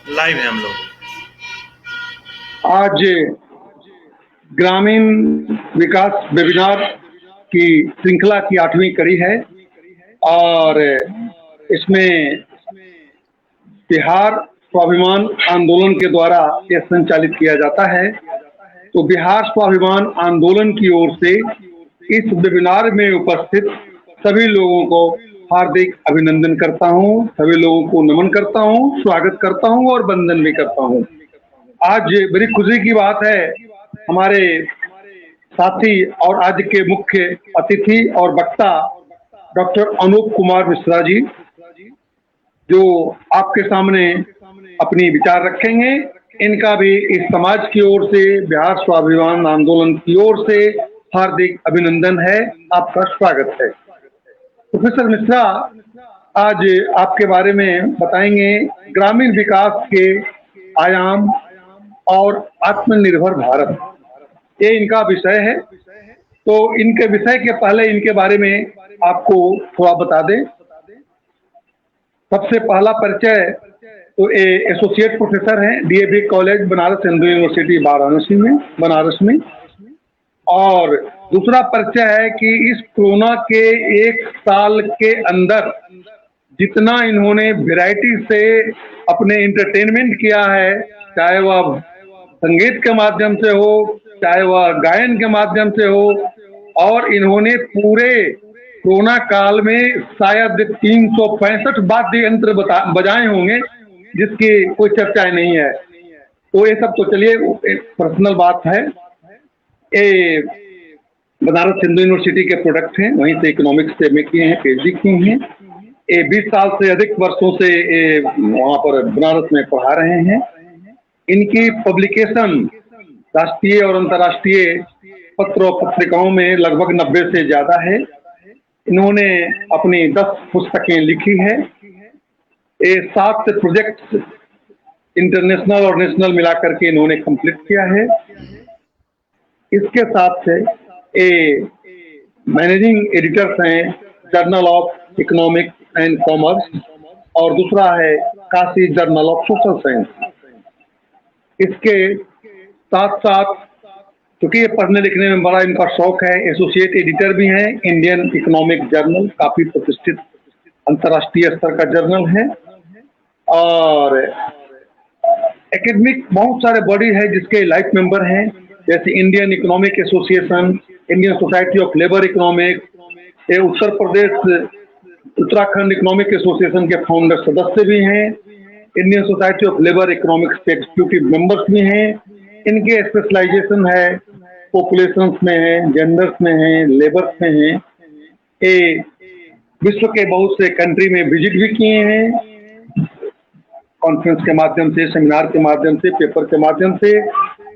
Live हैं हम लोग। आज ग्रामीण विकास वेबिनार की श्रृंखला की 8वीं कड़ी है और इसमें बिहार स्वाभिमान आंदोलन के द्वारा यह संचालित किया जाता है। तो बिहार स्वाभिमान आंदोलन की ओर से इस वेबिनार में उपस्थित सभी लोगों को हार्दिक अभिनंदन करता हूं, सभी लोगों को नमन करता हूं, स्वागत करता हूं और वंदन भी करता हूं। आज बड़ी खुशी की बात है, हमारे साथी और आज के मुख्य अतिथि और वक्ता डॉक्टर अनूप कुमार मिश्रा जी, जो आपके सामने अपनी विचार रखेंगे। इनका भी इस समाज की ओर से, बिहार स्वाभिमान आंदोलन की ओर से हार्दिक अभिनंदन है, आपका स्वागत है। प्रोफेसर मिश्रा आज आपके बारे में बताएंगे ग्रामीण विकास के आयाम और आत्मनिर्भर भारत, ये इनका विषय है। तो इनके विषय के पहले इनके बारे में आपको थोड़ा बता दें। सबसे पहला परिचय, तो एसोसिएट प्रोफेसर हैं DAV college Banaras Hindu university Banaras में। और दूसरा परिचय है कि इस कोरोना के 1 साल के अंदर जितना इन्होंने वैरायटी से अपने एंटरटेनमेंट किया है, चाहे वह संगीत के माध्यम से हो, चाहे वह गायन के माध्यम से हो, और इन्होंने पूरे कोरोना काल में शायद 365 वाद्य यंत्र बजाए होंगे, जिसकी कोई चर्चा नहीं है। तो ये सब तो चलिए पर्सनल बात है। ये बनारस हिंदू यूनिवर्सिटी के प्रोडक्ट हैं, वहीं से इकोनॉमिक्स से एमए किए हैं, पीएचडी किए हैं। ये 20 साल से अधिक वर्षों से वहाँ पर बनारस में पढ़ा रहे हैं। इनकी पब्लिकेशन राष्ट्रीय और अंतर्राष्ट्रीय पत्र और पत्रिकाओं में लगभग 90 से ज्यादा है। इन्होंने अपनी 10 पुस्तकें लिखी है। ये 7 प्रोजेक्ट इंटरनेशनल और नेशनल मिलाकर के इन्होंने कंप्लीट किया है। इसके साथ से ये मैनेजिंग एडिटर्स हैं journal of economics and commerce, और दूसरा है Kashi journal of social science. इसके साथ साथ क्योंकि ये पढ़ने लिखने में बड़ा इनका शौक है, एसोसिएट एडिटर भी हैं इंडियन इकोनॉमिक जर्नल, काफी प्रतिष्ठित अंतर्राष्ट्रीय स्तर का जर्नल है। और एकेडमिक बहुत सारे बॉडी है जिसके लाइफ मेंबर हैं, जैसे Indian economic association, Indian society of labour economics, ये उत्तर प्रदेश उत्तराखंड इकोनॉमिक एसोसिएशन के फाउंडर सदस्य भी हैं, Indian society of labour economics के एग्जीक्यूटिव मेंबर्स भी हैं। इनके स्पेशलाइजेशन है पॉपुलेशंस में है, जेंडर्स में है, लेबर्स में है। ये विश्व के बहुत से कंट्री में विजिट भी किए हैं, कॉन्फ्रेंस के माध्यम से, सेमिनार के माध्यम से, पेपर के माध्यम से,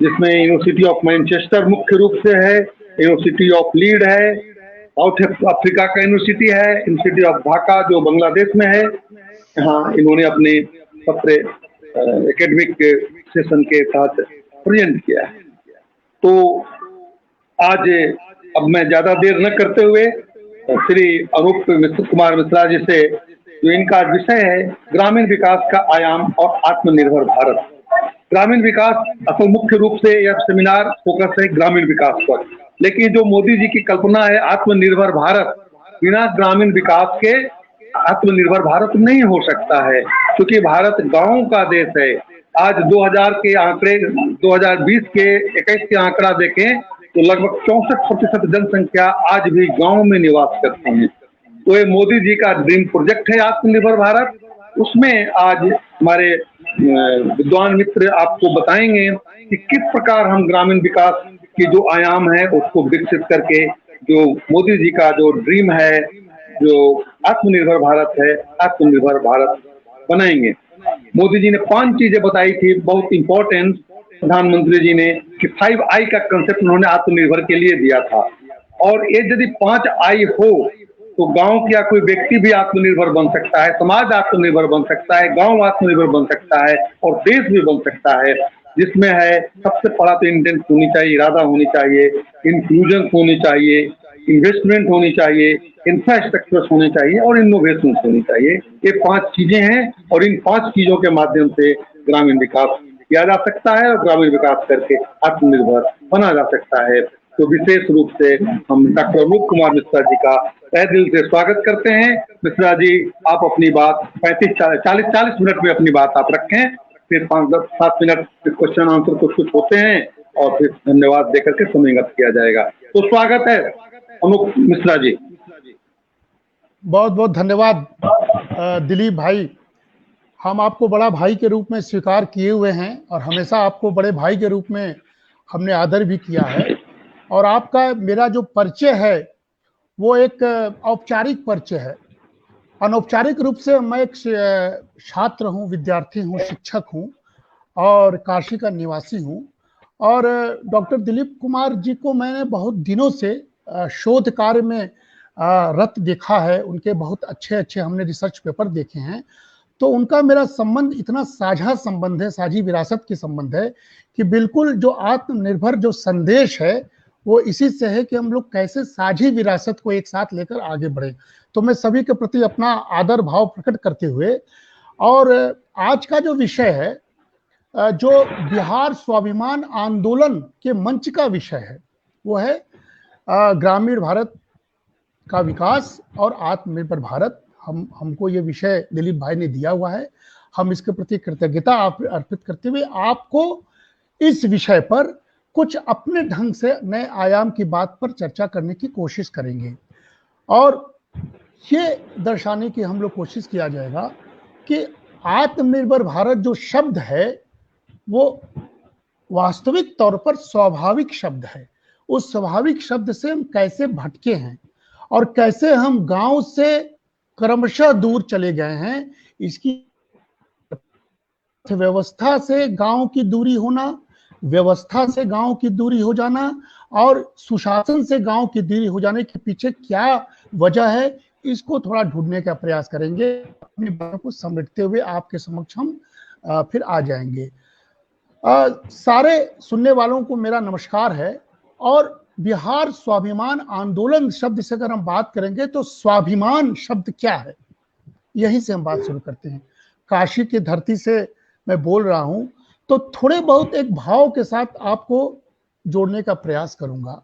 जिसमें यूनिवर्सिटी ऑफ मैनचेस्टर मुख्य रूप से है, यूनिवर्सिटी ऑफ लीड है, साउथ अफ्रीका का यूनिवर्सिटी है, यूनिवर्सिटी ऑफ ढाका जो बांग्लादेश में है। यहाँ इन्होंने अपने पत्र एकेडमिक सेशन के साथ प्रेजेंट किया है। तो आज अब मैं ज्यादा देर न करते हुए श्री अनूप कुमार मिश्रा जी से, जो इनका विषय है ग्रामीण विकास का आयाम और आत्मनिर्भर भारत। ग्रामीण विकास असल मुख्य रूप से यह सेमिनार फोकस है ग्रामीण विकास पर, लेकिन जो मोदी जी की कल्पना है आत्मनिर्भर भारत, बिना ग्रामीण विकास के आत्मनिर्भर भारत नहीं हो सकता है, क्योंकि भारत गांव का देश है। आज 2000 के आंकड़े, 2020 के 21 के आंकड़ा देखें तो लगभग 64% जनसंख्या आज भी गांव में निवास करते हैं। तो ये मोदी जी का ड्रीम प्रोजेक्ट है आत्मनिर्भर भारत। उसमें आज हमारे विद्वान मित्र आपको बताएंगे कि किस प्रकार हम ग्रामीण विकास की जो आयाम है उसको विकसित करके जो मोदी जी का जो ड्रीम है, जो आत्मनिर्भर भारत है, आत्मनिर्भर भारत बनाएंगे। मोदी जी ने 5 चीजें बताई थी बहुत इंपॉर्टेंट, प्रधानमंत्री जी ने, कि 5I का कंसेप्ट उन्होंने आत्मनिर्भर के लिए दिया था। और ये यदि 5I हो तो गांव का कोई व्यक्ति भी आत्मनिर्भर बन सकता है, समाज आत्मनिर्भर बन सकता है, गांव आत्मनिर्भर बन सकता है और देश भी बन सकता है। जिसमें है सबसे पहला तो इंटेंट होनी चाहिए, इरादा होनी चाहिए, इंक्लूजन होनी चाहिए, इन्वेस्टमेंट होनी चाहिए, इंफ्रास्ट्रक्चर होने चाहिए और इनोवेशन होनी चाहिए। ये 5 चीजें हैं और इन 5 चीजों के माध्यम से ग्रामीण विकास किया जा सकता है और ग्रामीण विकास करके आत्मनिर्भर बना जा सकता है। तो विशेष रूप से हम डॉक्टर अनूप कुमार मिश्रा जी का तहे दिल से स्वागत करते हैं। मिश्रा जी, आप अपनी बात 40 मिनट में अपनी बात आप रखें, फिर 5-7 मिनट क्वेश्चन आंसर कुछ होते हैं और फिर धन्यवाद देकर के समाप्त किया जाएगा। तो स्वागत है अनूप मिश्रा जी। बहुत बहुत धन्यवाद दिलीप भाई। हम आपको बड़ा भाई के रूप में स्वीकार किए हुए हैं और हमेशा आपको बड़े भाई के रूप में हमने आदर भी किया है। और आपका मेरा जो परिचय है वो एक औपचारिक परिचय है। अनौपचारिक रूप से मैं एक छात्र हूँ, विद्यार्थी हूँ, शिक्षक हूँ और काशी का निवासी हूँ। और डॉक्टर दिलीप कुमार जी को मैंने बहुत दिनों से शोध कार्य में रत देखा है। उनके बहुत अच्छे अच्छे हमने रिसर्च पेपर देखे हैं। तो उनका मेरा संबंध इतना साझा संबंध है, साझी विरासत की संबंध है कि बिल्कुल जो आत्मनिर्भर जो संदेश है वो इसी से है कि हम लोग कैसे साझी विरासत को एक साथ लेकर आगे बढ़े। तो मैं सभी के प्रति अपना आदर भाव प्रकट करते हुए, और आज का जो विषय है जो बिहार स्वाभिमान आंदोलन के मंच का विषय है वो है ग्रामीण भारत का विकास और आत्मनिर्भर भारत। हमको ये विषय दिलीप भाई ने दिया हुआ है। हम इसके प्रति कृतज्ञता अर्पित करते हुए आपको इस विषय पर कुछ अपने ढंग से नए आयाम की बात पर चर्चा करने की कोशिश करेंगे और ये दर्शाने की हम लोग कोशिश किया जाएगा कि आत्मनिर्भर भारत जो शब्द है वो वास्तविक तौर पर स्वाभाविक शब्द है। उस स्वाभाविक शब्द से हम कैसे भटके हैं और कैसे हम गांव से क्रमशः दूर चले गए हैं। इसकी व्यवस्था से गांव की दूरी होना, व्यवस्था से गांव की दूरी हो जाना और सुशासन से गांव की दूरी हो जाने के पीछे क्या वजह है, इसको थोड़ा ढूंढने का प्रयास करेंगे। अपनी बातों को समेटते हुए आपके समक्ष हम फिर आ जाएंगे। सारे सुनने वालों को मेरा नमस्कार है। और बिहार स्वाभिमान आंदोलन शब्द से अगर हम बात करेंगे तो स्वाभिमान शब्द क्या है, यहीं से हम बात शुरू करते हैं। काशी की धरती से मैं बोल रहा हूं तो थोड़े बहुत एक भाव के साथ आपको जोड़ने का प्रयास करूंगा,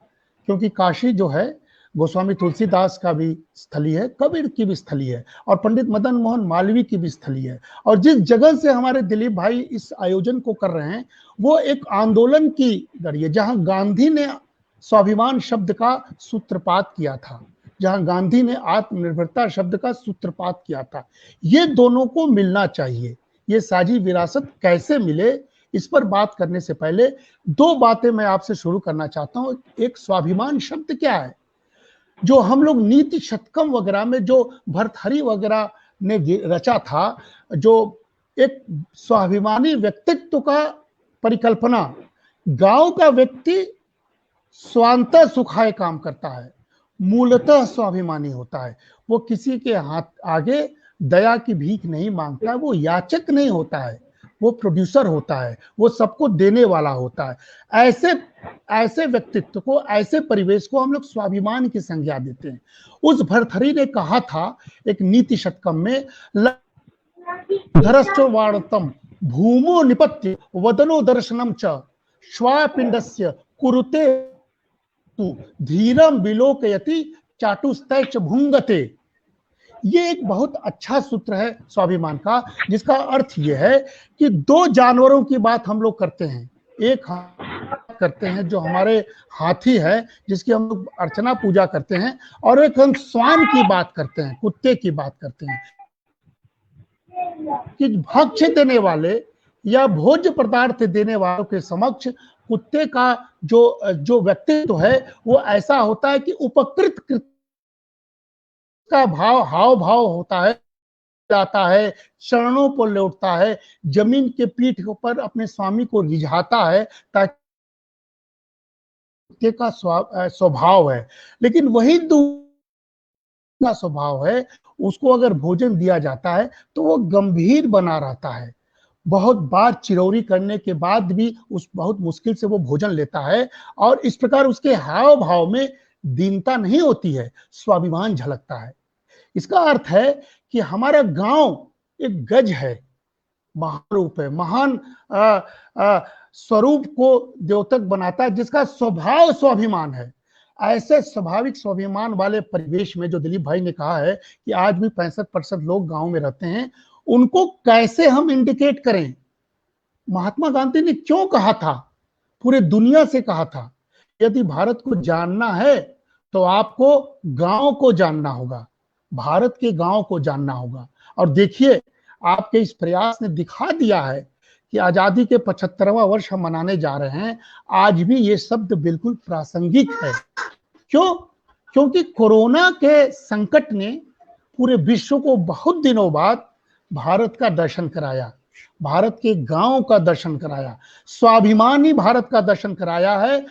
क्योंकि काशी जो है गोस्वामी तुलसीदास का भी स्थली है, कबीर की भी स्थली है और पंडित मदन मोहन मालवीय की भी स्थली है। और जिस जगह से हमारे दिलीप भाई इस आयोजन को कर रहे हैं वो एक आंदोलन की जरिए, जहां गांधी ने स्वाभिमान शब्द का सूत्रपात किया था, जहां गांधी ने आत्मनिर्भरता शब्द का सूत्रपात किया था। ये दोनों को मिलना चाहिए। ये साझी विरासत कैसे मिले, इस पर बात करने से पहले 2 बातें मैं आपसे शुरू करना चाहता हूं। एक, स्वाभिमान शब्द क्या है, जो हम लोग नीति शतकम वगैरह में जो भर्तृहरि वगैरह ने रचा था, जो एक स्वाभिमानी व्यक्तित्व का परिकल्पना। गांव का व्यक्ति स्वांतः सुखाय काम करता है, मूलतः स्वाभिमानी होता है। वो किसी के हाथ आगे दया की भीख नहीं मांगता है, वो याचक नहीं होता है, वो प्रोड्यूसर होता है, वो सबको देने वाला होता है। ऐसे व्यक्तित्व को, ऐसे परिवेश को हम लोग स्वाभिमान की संज्ञा देते हैं। उस भर्तृहरि ने कहा था एक नीति शतकम में, धरश्च वाणतम भूमो निपत्य वदनो दर्शनम च श्वापिंडस्य कुरुते तु धीरम विलोकयति चाटुस्तय च भुंगते। ये एक बहुत अच्छा सूत्र है स्वाभिमान का, जिसका अर्थ ये है कि 2 जानवरों की बात हम लोग करते हैं। एक करते हैं जो हमारे हाथी है, जिसकी हम लोग अर्चना पूजा करते हैं, और एक हम श्वान की बात करते हैं, कुत्ते की बात करते हैं कि भक्ष्य देने वाले या भोज्य पदार्थ देने वालों के समक्ष कुत्ते का जो व्यक्तित्व है वो ऐसा होता है कि उपकृत का हाव भाव होता है, जाता है, चरणों पर लौटता है, जमीन के पीठ पर अपने स्वामी को रिझाता है, ताकि कुत्ते का स्वभाव है। लेकिन वही का स्वभाव है, उसको अगर भोजन दिया जाता है तो वो गंभीर बना रहता है। बहुत बार चिरौरी करने के बाद भी उस बहुत मुश्किल से वो भोजन लेता है, और इस प्रकार उसके हाव भाव में दीनता नहीं होती है, स्वाभिमान झलकता है। इसका अर्थ है कि हमारा गांव एक गज है, महान रूप है, महान स्वरूप को द्योतक बनाता है, जिसका स्वभाव स्वाभिमान है। ऐसे स्वाभाविक स्वाभिमान वाले परिवेश में जो दिलीप भाई ने कहा है कि आज भी 65% लोग गांव में रहते हैं, उनको कैसे हम इंडिकेट करें? महात्मा गांधी ने क्यों कहा था, पूरे दुनिया से कहा था, यदि भारत को जानना है तो आपको गांव को जानना होगा, भारत के गांव को जानना होगा। और देखिए, आपके इस प्रयास ने दिखा दिया है कि आजादी के 75वां वर्ष हम मनाने जा रहे हैं, आज भी ये शब्द बिल्कुल प्रासंगिक है। क्यों? क्योंकि कोरोना के संकट ने पूरे विश्व को बहुत दिनों बाद भारत का दर्शन कराया, भारत के गांव का दर्शन कराया, स्वाभिमानी भारत का दर्शन कराया है।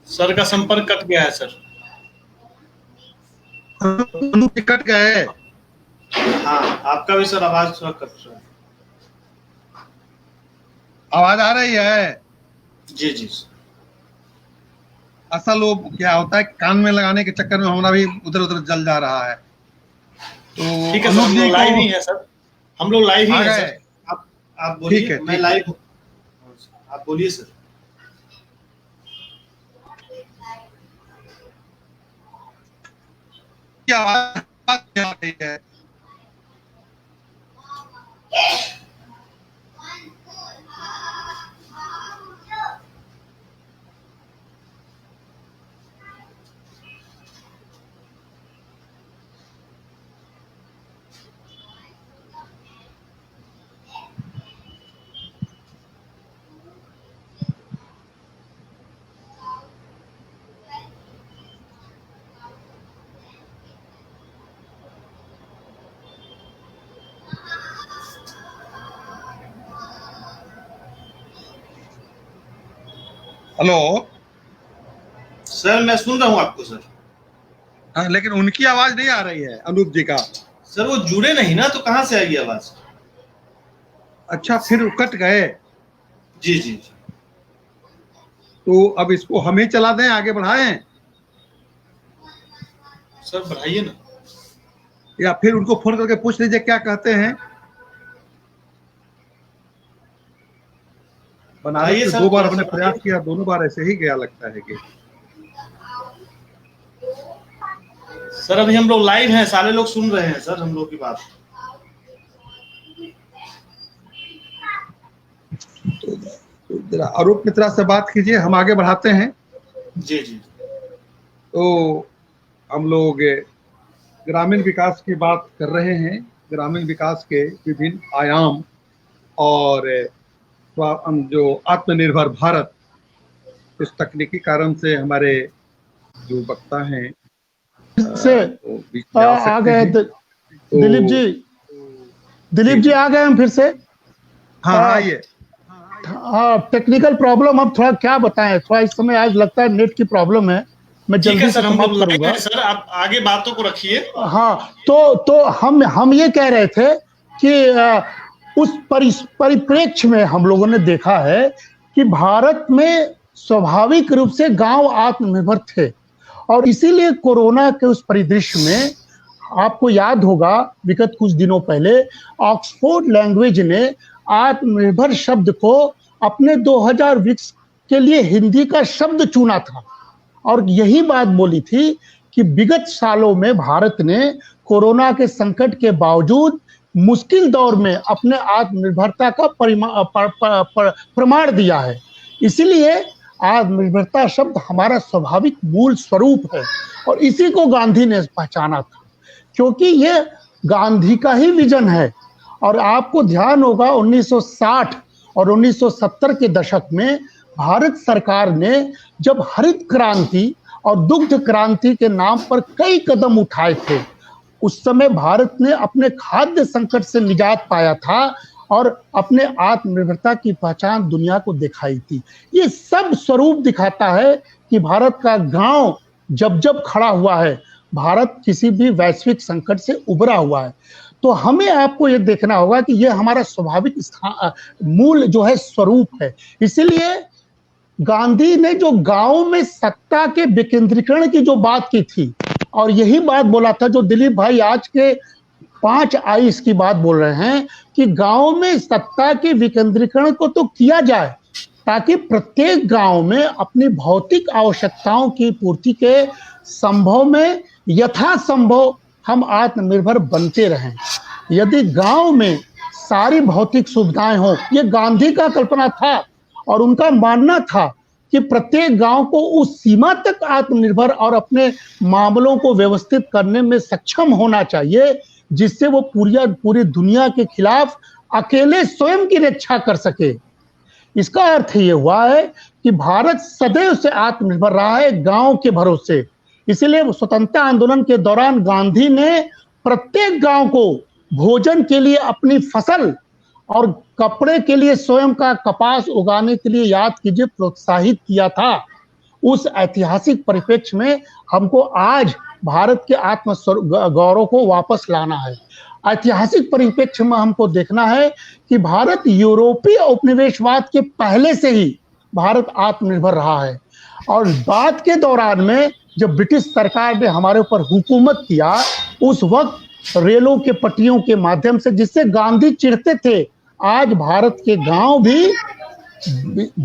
सर का संपर्क कट गया है सर। कट गए। हाँ, आपका भी सर आवाज थोड़ा कट रहा है। आवाज आ रही है? जी जी। असल वो क्या होता है, कान में लगाने के चक्कर में हमारा भी उधर उधर जल जा रहा है। तो ठीक है सर, हम लोग लाइव ही है सर, हम लोग लाइव ही है सर। आप बोलिए, मैं लाइव हूँ, आप बोलिए सर। क्या आवाज आ रही है? हेलो सर, मैं सुन रहा हूँ आपको सर। हाँ, लेकिन उनकी आवाज नहीं आ रही है, अनूप जी का। सर वो जुड़े नहीं ना, तो कहाँ से आएगी आवाज? अच्छा, फिर कट गए। जी जी। तो अब इसको हमें चला दें, आगे बढ़ाएं? सर बढ़ाइए ना, या फिर उनको फोन करके पूछ लीजिए क्या कहते हैं। बनाइए सर। 2 बार हमने प्रयास किया, दोनों बार ऐसे ही गया, लगता है कि। सर अभी हम लोग लाइव हैं, सारे लोग सुन रहे हैं सर हम लोग की बात। तो जरा आरोप मित्रा से बात कीजिए, हम आगे बढ़ाते हैं। जी जी। तो हम लोग ग्रामीण विकास की बात कर रहे हैं, ग्रामीण विकास के विभिन्न आयाम और जो आत्मनिर्भर भारत, इस तकनीकी कारण से हमारे जो वक्ता हैं से वो बीच में आ आ सकते गए हैं। दिलीप जी, दिलीप जी आ गए हम फिर से। हाँ ये हाँ, टेक्निकल प्रॉब्लम, अब थोड़ा क्या बताएं, थोड़ा इस समय आज लगता है नेट की प्रॉब्लम है। मैं ठीक है जल्दी से सर, हम लोग समाप्त लाइव करूंगा। हैं सर, आप आगे बातों को रखिए। हाँ, तो हम ये कह रहे थे कि उस परिप्रेक्ष्य में हम लोगों ने देखा है कि भारत में स्वाभाविक रूप से गांव आत्मनिर्भर थे, और इसीलिए कोरोना के उस परिदृश्य में आपको याद होगा विगत कुछ दिनों पहले ऑक्सफोर्ड लैंग्वेज ने आत्मनिर्भर शब्द को अपने 2020 के लिए हिंदी का शब्द चुना था, और यही बात बोली थी कि विगत सालों में भारत ने कोरोना के संकट के बावजूद मुश्किल दौर में अपने आत्मनिर्भरता का प्रमाण दिया है। इसीलिए आत्मनिर्भरता शब्द हमारा स्वाभाविक मूल स्वरूप है, और इसी को गांधी ने पहचाना था, क्योंकि ये गांधी का ही विजन है। और आपको ध्यान होगा 1960 और 1970 के दशक में भारत सरकार ने जब हरित क्रांति और दुग्ध क्रांति के नाम पर कई कदम उठाए थे, उस समय भारत ने अपने खाद्य संकट से निजात पाया था और अपने आत्मनिर्भरता की पहचान दुनिया को दिखाई थी। ये सब स्वरूप दिखाता है कि भारत का गांव जब जब खड़ा हुआ है, भारत किसी भी वैश्विक संकट से उबरा हुआ है। तो हमें आपको ये देखना होगा कि ये हमारा स्वाभाविक मूल जो है स्वरूप है। इसीलिए गांधी ने जो गांव में सत्ता के विकेंद्रीकरण की जो बात की थी, और यही बात बोला था जो दिलीप भाई आज के 5 आइस की बात बोल रहे हैं कि गांव में सत्ता के विकेंद्रीकरण को तो किया जाए, ताकि प्रत्येक गांव में अपनी भौतिक आवश्यकताओं की पूर्ति के संभव में यथासंभव हम आत्मनिर्भर बनते रहें। यदि गांव में सारी भौतिक सुविधाएं हो, ये गांधी का कल्पना था और उनका मानना था कि प्रत्येक गांव को उस सीमा तक आत्मनिर्भर और अपने मामलों को व्यवस्थित करने में सक्षम होना चाहिए जिससे वो पूरी दुनिया के खिलाफ अकेले स्वयं की रक्षा कर सके। इसका अर्थ ये हुआ है कि भारत सदैव से आत्मनिर्भर रहा है गांव के भरोसे। इसीलिए स्वतंत्रता आंदोलन के दौरान गांधी ने प्रत्येक गांव को भोजन के लिए अपनी फसल और कपड़े के लिए स्वयं का कपास उगाने के लिए, याद कीजिए, प्रोत्साहित किया था। उस ऐतिहासिक परिप्रेक्ष्य में हमको आज भारत के आत्म गौरव को वापस लाना है। ऐतिहासिक परिप्रेक्ष्य में हमको देखना है कि भारत यूरोपीय उपनिवेशवाद के पहले से ही भारत आत्मनिर्भर रहा है, और बाद के दौरान में जब ब्रिटिश सरकार ने हमारे ऊपर हुकूमत किया, उस वक्त रेलों के पटरियों के माध्यम से, जिससे गांधी चिढ़ते थे, आज भारत के गांव भी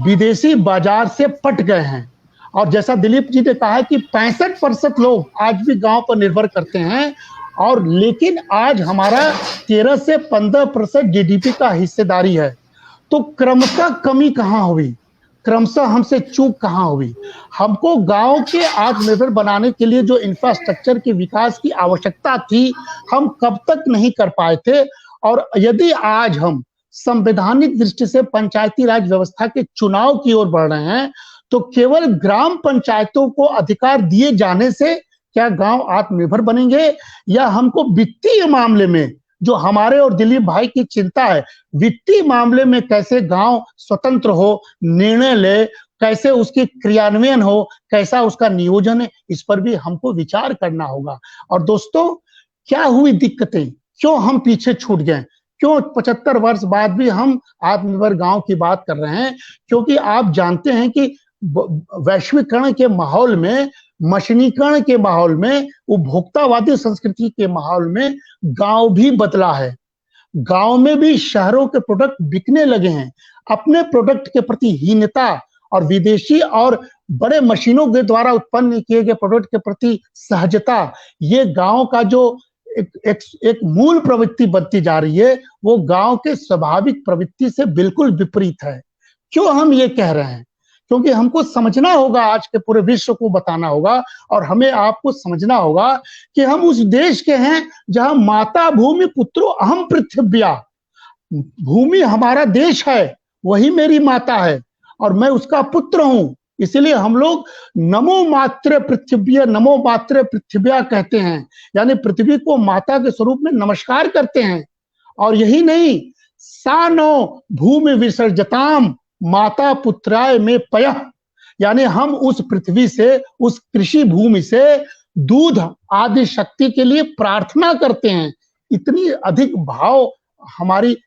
विदेशी बाजार से पट गए हैं। और जैसा दिलीप जी ने कहा कि 65% लोग आज भी गांव पर निर्भर करते हैं, और लेकिन आज हमारा 13 से 15% जीडीपी का हिस्सेदारी है। तो क्रमशः कमी कहाँ हुई, क्रमशः हमसे चूक कहाँ हुई? हमको गांव के आत्मनिर्भर बनाने के लिए जो इंफ्रास्ट्रक्चर के विकास की आवश्यकता थी, हम कब तक नहीं कर पाए थे। और यदि आज हम संवैधानिक दृष्टि से पंचायती राज व्यवस्था के चुनाव की ओर बढ़ रहे हैं, तो केवल ग्राम पंचायतों को अधिकार दिए जाने से क्या गांव आत्मनिर्भर बनेंगे, या हमको वित्तीय मामले में, जो हमारे और दिलीप भाई की चिंता है, वित्तीय मामले में कैसे गांव स्वतंत्र हो, निर्णय ले, कैसे उसकी क्रियान्वयन हो, कैसा उसका नियोजन है, इस पर भी हमको विचार करना होगा। और दोस्तों, क्या हुई दिक्कतें, क्यों हम पीछे छूट गए, क्यों 75 वर्ष बाद भी हम आत्मनिर्भर गांव की बात कर रहे हैं? क्योंकि आप जानते हैं कि वैश्वीकरण के माहौल में, मशीनीकरण के माहौल में, उपभोक्तावादी संस्कृति के माहौल में गांव भी बदला है। गांव में भी शहरों के प्रोडक्ट बिकने लगे हैं। अपने प्रोडक्ट के प्रति हीनता और विदेशी और बड़े मशीनों के द्वारा उत्पन्न किए गए प्रोडक्ट के प्रति सहजता, ये गांव का जो एक मूल प्रवृत्ति बनती जा रही है, वो गांव के स्वाभाविक प्रवृत्ति से बिल्कुल विपरीत है। क्यों हम ये कह रहे हैं? क्योंकि हमको समझना होगा, आज के पूरे विश्व को बताना होगा, और हमें आपको समझना होगा कि हम उस देश के हैं जहां माता भूमि पुत्रो अहम पृथिव्या, भूमि हमारा देश है, वही मेरी माता है और मैं उसका पुत्र हूं। इसीलिए हम लोग नमो मातृ पृथिव्या कहते हैं, यानी पृथ्वी को माता के स्वरूप में नमस्कार करते हैं। और यही नहीं, सानो भूमि विसर्जताम माता पुत्राय में पयः, यानी हम उस पृथ्वी से, उस कृषि भूमि से दूध आदि शक्ति के लिए प्रार्थना करते हैं। इतनी अधिक भाव हमारी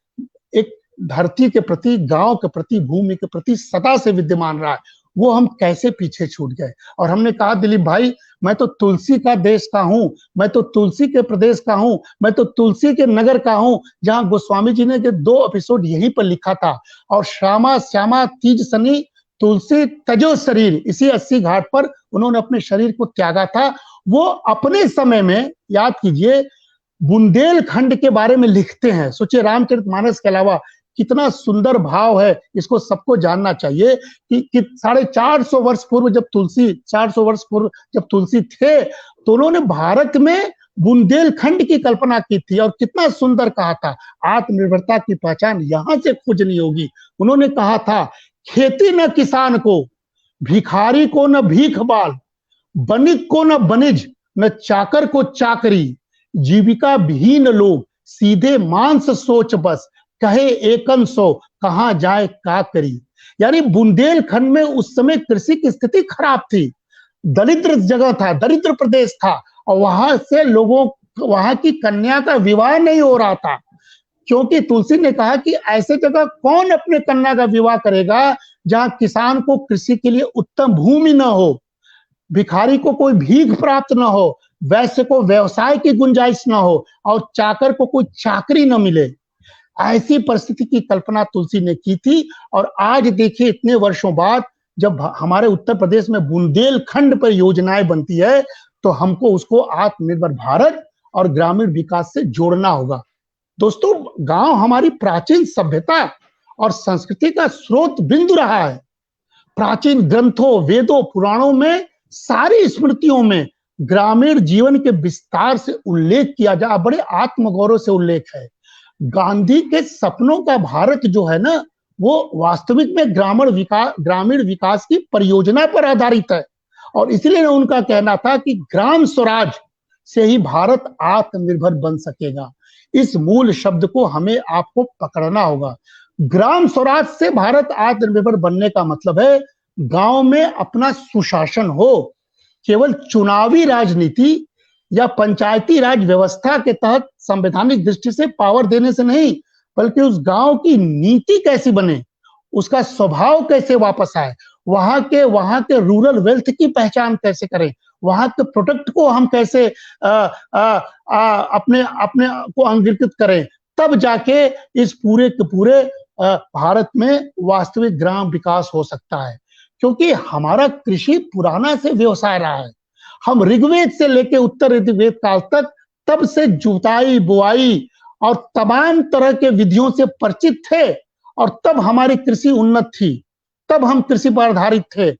एक धरती के प्रति, गांव के प्रति, भूमि के प्रति सदा से विद्यमान रहा है, वो हम कैसे पीछे छूट गए। और हमने कहा दिलीप भाई, मैं तो तुलसी का देश का हूं, मैं तो तुलसी के प्रदेश का हूं, मैं तो तुलसी के नगर का हूं, जहां गोस्वामी जी ने के 2 एपिसोड यहीं पर लिखा था। और श्यामा श्यामा तीज सनी तुलसी तजो शरीर, इसी 80 घाट पर उन्होंने अपने शरीर को त्यागा था। वो अपने समय में, याद कीजिए, बुंदेलखंड के बारे में लिखते हैं। सोचिए, रामचरितमानस के अलावा कितना सुंदर भाव है, इसको सबको जानना चाहिए कि 450 वर्ष पूर्व जब तुलसी, 400 वर्ष पूर्व जब तुलसी थे, तो उन्होंने भारत में बुंदेलखंड की कल्पना की थी। और कितना सुंदर कहा था, आत्मनिर्भरता की पहचान यहां से खोजनी होगी। उन्होंने कहा था, खेती न किसान को, भिखारी को न भीख बाल, बनिक को न बनिज, न चाकर को चाकरी, जीविका विहीन लोग, सीधे मांस सोच बस, कहे एकन सो, कहां जाए का करी। यानी बुंदेलखंड में उस समय कृषि की स्थिति खराब थी, दरिद्र जगह था, दरिद्र प्रदेश था, और वहां से लोगों, वहां की कन्या का विवाह नहीं हो रहा था, क्योंकि तुलसी ने कहा कि ऐसे जगह कौन अपने कन्या का विवाह करेगा जहां किसान को कृषि के लिए उत्तम भूमि न हो, भिखारी को कोई भीख प्राप्त न हो, वैश्य को व्यवसाय की गुंजाइश न हो, और चाकर को कोई चाकरी न मिले। ऐसी परिस्थिति की कल्पना तुलसी ने की थी। और आज देखिए, इतने वर्षों बाद जब हमारे उत्तर प्रदेश में बुंदेलखंड पर योजनाएं बनती है, तो हमको उसको आत्मनिर्भर भारत और ग्रामीण विकास से जोड़ना होगा। दोस्तों, गांव हमारी प्राचीन सभ्यता और संस्कृति का स्रोत बिंदु रहा है। प्राचीन ग्रंथों, वेदों, पुराणों में, सारी स्मृतियों में ग्रामीण जीवन के विस्तार से उल्लेख किया जा, बड़े आत्मगौरव से उल्लेख है। गांधी के सपनों का भारत जो है ना, वो वास्तविक में ग्रामीण विकास की परियोजना पर आधारित है। और इसलिए उनका कहना था कि ग्राम स्वराज से ही भारत आत्मनिर्भर बन सकेगा। इस मूल शब्द को हमें आपको पकड़ना होगा। ग्राम स्वराज से भारत आत्मनिर्भर बनने का मतलब है गांव में अपना सुशासन हो। केवल चुनावी राजनीति या पंचायती राज व्यवस्था के तहत संवैधानिक दृष्टि से पावर देने से नहीं, बल्कि उस गांव की नीति कैसी बने, उसका स्वभाव कैसे वापस आए, वहां के रूरल वेल्थ की पहचान कैसे करें, वहां के प्रोडक्ट को हम कैसे अपने को अंगीकृत करें, तब जाके इस पूरे के पूरे भारत में वास्तविक ग्राम विकास हो सकता है। क्योंकि हमारा कृषि पुराना से व्यवसाय रहा है। हम ऋग्वेद से लेकर उत्तर ऋग्वेद काल तक तब से जुताई, बुआई और तमाम तरह के विधियों से परिचित थे, और तब हमारी कृषि उन्नत थी, तब हम कृषि पर आधारित थे,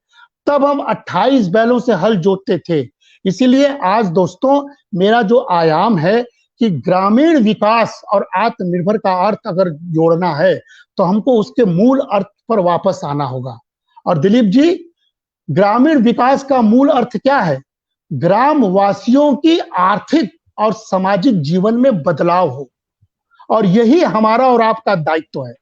तब हम 28 बैलों से हल जोतते थे। इसीलिए आज दोस्तों, मेरा जो आयाम है कि ग्रामीण विकास और आत्मनिर्भर का अर्थ अगर जोड़ना है, तो हमको उसके मूल अर्थ पर वापस आना होगा। और दिलीप जी, ग्रामीण विकास का मूल अर्थ क्या है? ग्राम वासियों की आर्थिक और सामाजिक जीवन में बदलाव हो, और यही हमारा और आपका दायित्व है,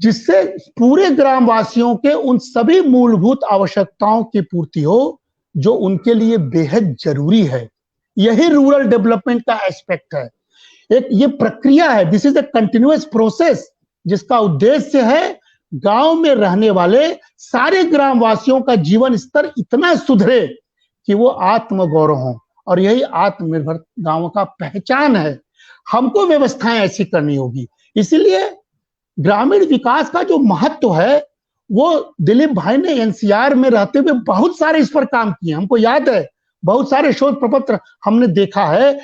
जिससे पूरे ग्राम वासियों के उन सभी मूलभूत आवश्यकताओं की पूर्ति हो जो उनके लिए बेहद जरूरी है। यही रूरल डेवलपमेंट का एस्पेक्ट है। एक ये प्रक्रिया है, this is a continuous process, जिसका उद्देश्य है गांव में रहने वाले सारे ग्राम वासियों का जीवन स्तर इतना सुधरे कि वो आत्मगौरव हो, और यही आत्मनिर्भर गांवों का पहचान है। हमको व्यवस्थाएं ऐसी करनी होगी। इसीलिए ग्रामीण विकास का जो महत्व है, वो दिलीप भाई ने एनसीआर में रहते हुए बहुत सारे इस पर काम किए। हमको याद है, बहुत सारे शोध प्रपत्र हमने देखा है।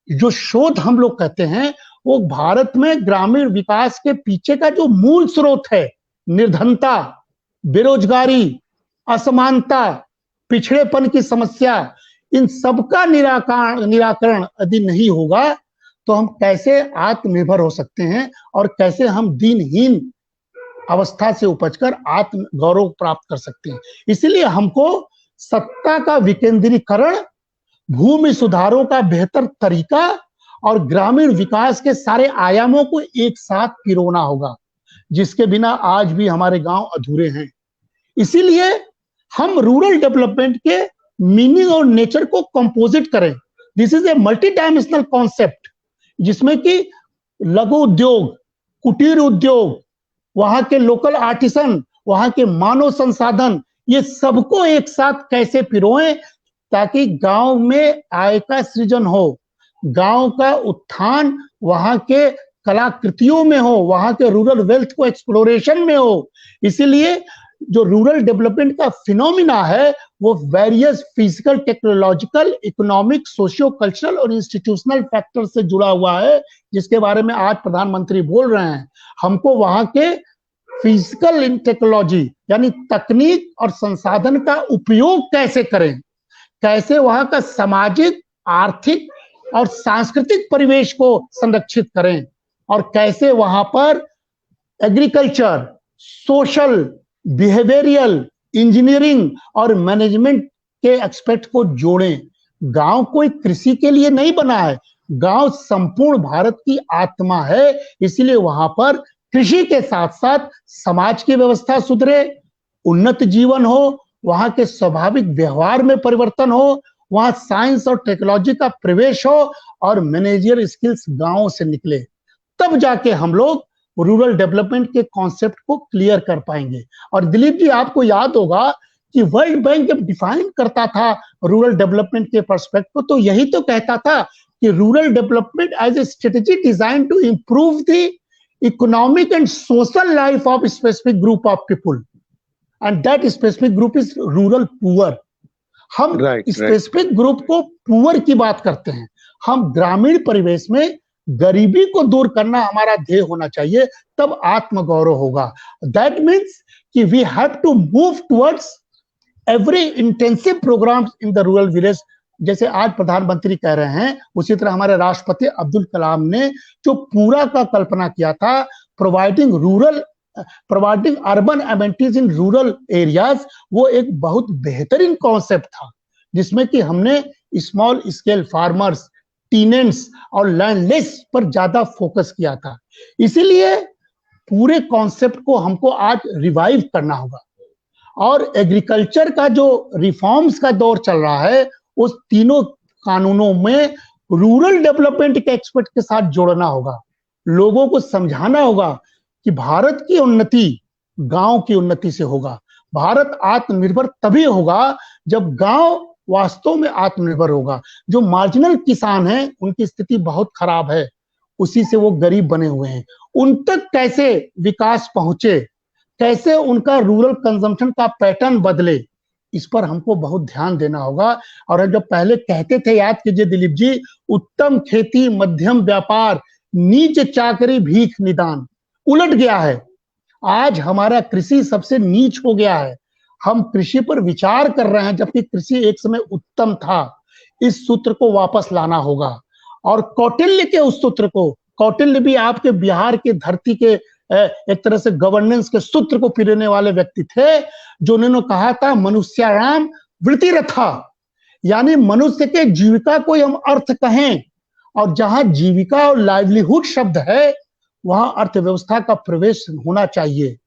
जो शोध हम लोग कहते हैं, वो भारत में ग्रामीण विकास के पीछे का जो मूल स्रोत है, निर्धनता, बेरोजगारी, असमानता, पिछड़ेपन की समस्या, इन सबका निराकरण यदि नहीं होगा, तो हम कैसे आत्मनिर्भर हो सकते हैं, और कैसे हम दीनहीन अवस्था से उपजकर आत्म गौरव प्राप्त कर सकते हैं। इसीलिए हमको सत्ता का विकेंद्रीकरण, भूमि सुधारों का बेहतर तरीका और ग्रामीण विकास के सारे आयामों को एक साथ पिरोना होगा, जिसके बिना आज भी हमारे गांव अधूरे हैं। इसीलिए हम रूरल डेवलपमेंट के मीनिंग और नेचर को कंपोजिट करें। This is a multi dimensional concept, जिसमें कि लघु उद्योग, कुटीर उद्योग, वहां के लोकल आर्टिसन, वहां के मानव संसाधन, ये सबको एक साथ कैसे पिरोएं ताकि गांव में आय का सृजन हो, गांव का उत्थान वहां के कलाकृतियों में हो, वहां के रूरल वेल्थ को एक्सप्लोरेशन में हो। इसीलिए जो रूरल डेवलपमेंट का फिनोमिना है वो various physical, technological, economic, socio cultural और इंस्टीट्यूशनल फैक्टर से जुड़ा हुआ है, जिसके बारे में आज प्रधानमंत्री बोल रहे हैं। हमको वहां के फिजिकल इन टेक्नोलॉजी यानी तकनीक और संसाधन का उपयोग कैसे करें, कैसे वहां का सामाजिक, आर्थिक और सांस्कृतिक परिवेश को संरक्षित करें, और कैसे वहां पर एग्रीकल्चर, सोशल, बिहेवियरियल, इंजीनियरिंग और मैनेजमेंट के एक्सपेक्ट को जोड़ें। गांव कोई कृषि के लिए नहीं बना है, गांव संपूर्ण भारत की आत्मा है। इसलिए वहां पर कृषि के साथ साथ समाज की व्यवस्था सुधरे, उन्नत जीवन हो, वहां के स्वाभाविक व्यवहार में परिवर्तन हो, वहां साइंस और टेक्नोलॉजी का प्रवेश हो और मैनेजर स्किल्स गांवों से निकले। तब जाके हम लोग रूरल डेवलपमेंट के कॉन्सेप्ट को क्लियर कर पाएंगे। और दिलीप जी, आपको याद होगा कि वर्ल्ड बैंक जब डिफाइन करता था रूरल डेवलपमेंट के पर्सपेक्टिव, तो यही तो कहता था कि rural development as a strategy design to improve the economic and social life of specific group of people, and that specific group is rural poor. हम स्पेसिफिक ग्रुप को पुअर की बात करते हैं, हम ग्रामीण परिवेश में गरीबी को दूर करना हमारा ध्येय होना चाहिए, तब आत्मगौरव होगा। दैट मीन्स कि we have to move towards every intensive program in the rural village. जैसे आज प्रधानमंत्री कह रहे हैं, उसी तरह हमारे राष्ट्रपति अब्दुल कलाम ने जो पूरा का कल्पना किया था, providing urban amenities in rural areas, वो एक बहुत बेहतरीन कॉन्सेप्ट था, जिसमें कि हमने स्मॉल स्केल फार्मर्स, टीनेंट्स और लैंडलेस पर ज्यादा फोकस किया था। इसीलिए पूरे कॉन्सेप्ट को हमको आज रिवाइव करना होगा, और एग्रीकल्चर का जो रिफॉर्म्स का दौर चल रहा है, उस तीनों कानूनों में रूरल डेवलपमेंट के एक्सपर्ट के साथ जोड़ना होगा। लोगों को समझाना होगा कि भारत की उन्नति गांव की उन्नति से होगा। भारत आत्मनिर्भर तभी होगा जब गांव वास्तव में आत्मनिर्भर होगा। जो मार्जिनल किसान हैं, उनकी स्थिति बहुत खराब है, उसी से वो गरीब बने हुए हैं। उन तक कैसे विकास पहुंचे, कैसे उनका रूरल कंजम्पशन का पैटर्न बदले, इस पर हमको बहुत ध्यान देना होगा। और जब पहले कहते थे, याद कीजिए दिलीप जी, उत्तम खेती, मध्यम व्यापार, नीच चाकरी, भीख निदान, उलट गया है। आज हमारा कृषि सबसे नीच हो गया है। हम कृषि पर विचार कर रहे हैं, जबकि कृषि एक समय उत्तम था। इस सूत्र को वापस लाना होगा, और कौटिल्य के उस सूत्र को, कौटिल्य भी आपके बिहार की धरती के एक तरह से गवर्नेंस के सूत्र को पिरोने वाले व्यक्ति थे, जो उन्होंने कहा था मनुष्याणाम वृत्तिरथा, यानी मनुष्य के जीविका को हम अर्थ कहें, और जहां जीविका और लाइवलीहुड शब्द है, वहां अर्थव्यवस्था का प्रवेश होना चाहिए।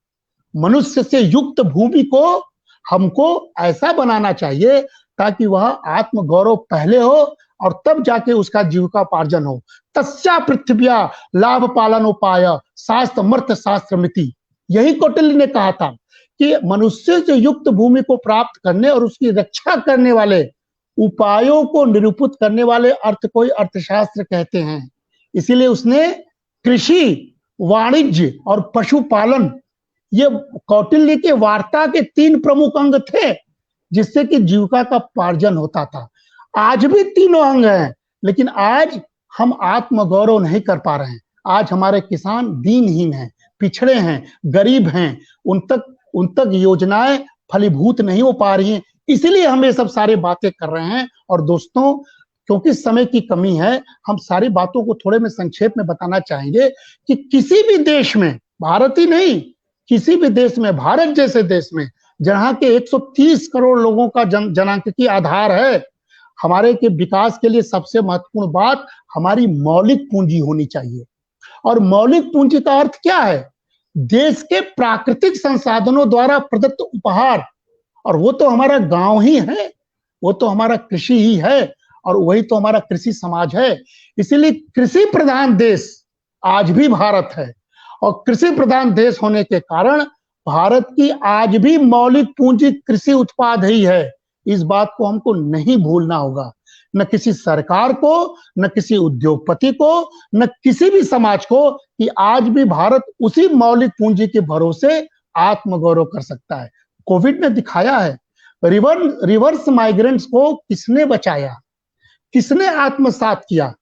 मनुष्य से युक्त भूमि को हमको ऐसा बनाना चाहिए ताकि वह आत्मगौरव पहले हो, और तब जाके उसका जीविकापार्जन हो। तस्या पृथ्व्या लाभ पालन उपाय शास्त्र मर्थ शास्त्र मिति, यही कौटिल्य ने कहा था कि मनुष्य से युक्त भूमि को प्राप्त करने और उसकी रक्षा करने वाले उपायों को निरूपित करने वाले अर्थ को ही अर्थशास्त्र कहते हैं। इसीलिए उसने कृषि, वाणिज्य और पशुपालन, ये कौटिल्य के वार्ता के 3 प्रमुख अंग थे, जिससे कि जीविका का पार्जन होता था। आज भी तीनों अंग हैं, लेकिन आज हम आत्मगौरव नहीं कर पा रहे हैं। आज हमारे किसान दीनहीन हैं, पिछड़े हैं, गरीब हैं, उन तक योजनाएं फलीभूत नहीं हो पा रही हैं। इसीलिए हम ये सब सारी बातें कर रहे हैं। और दोस्तों, क्योंकि समय की कमी है, हम सारी बातों को थोड़े में संक्षेप में बताना चाहेंगे कि किसी भी देश में, भारत ही नहीं, किसी भी देश में, भारत जैसे देश में जहां के 130 करोड़ लोगों का जनांकीय आधार है, हमारे के विकास के लिए सबसे महत्वपूर्ण बात हमारी मौलिक पूंजी होनी चाहिए। और मौलिक पूंजी का अर्थ क्या है? देश के प्राकृतिक संसाधनों द्वारा प्रदत्त उपहार, और वो तो हमारा गांव ही है, वो तो हमारा कृषि ही है, और वही तो हमारा कृषि समाज है। इसीलिए कृषि प्रधान देश आज भी भारत है, और कृषि प्रधान देश होने के कारण भारत की आज भी मौलिक पूंजी कृषि उत्पाद ही है। इस बात को हमको नहीं भूलना होगा, न किसी सरकार को, न किसी उद्योगपति को, न किसी भी समाज को, कि आज भी भारत उसी मौलिक पूंजी के भरोसे आत्मगौरव कर सकता है। कोविड ने दिखाया है, रिवर्स माइग्रेंट्स को किसने बचाया, किसने आत्मसात किया,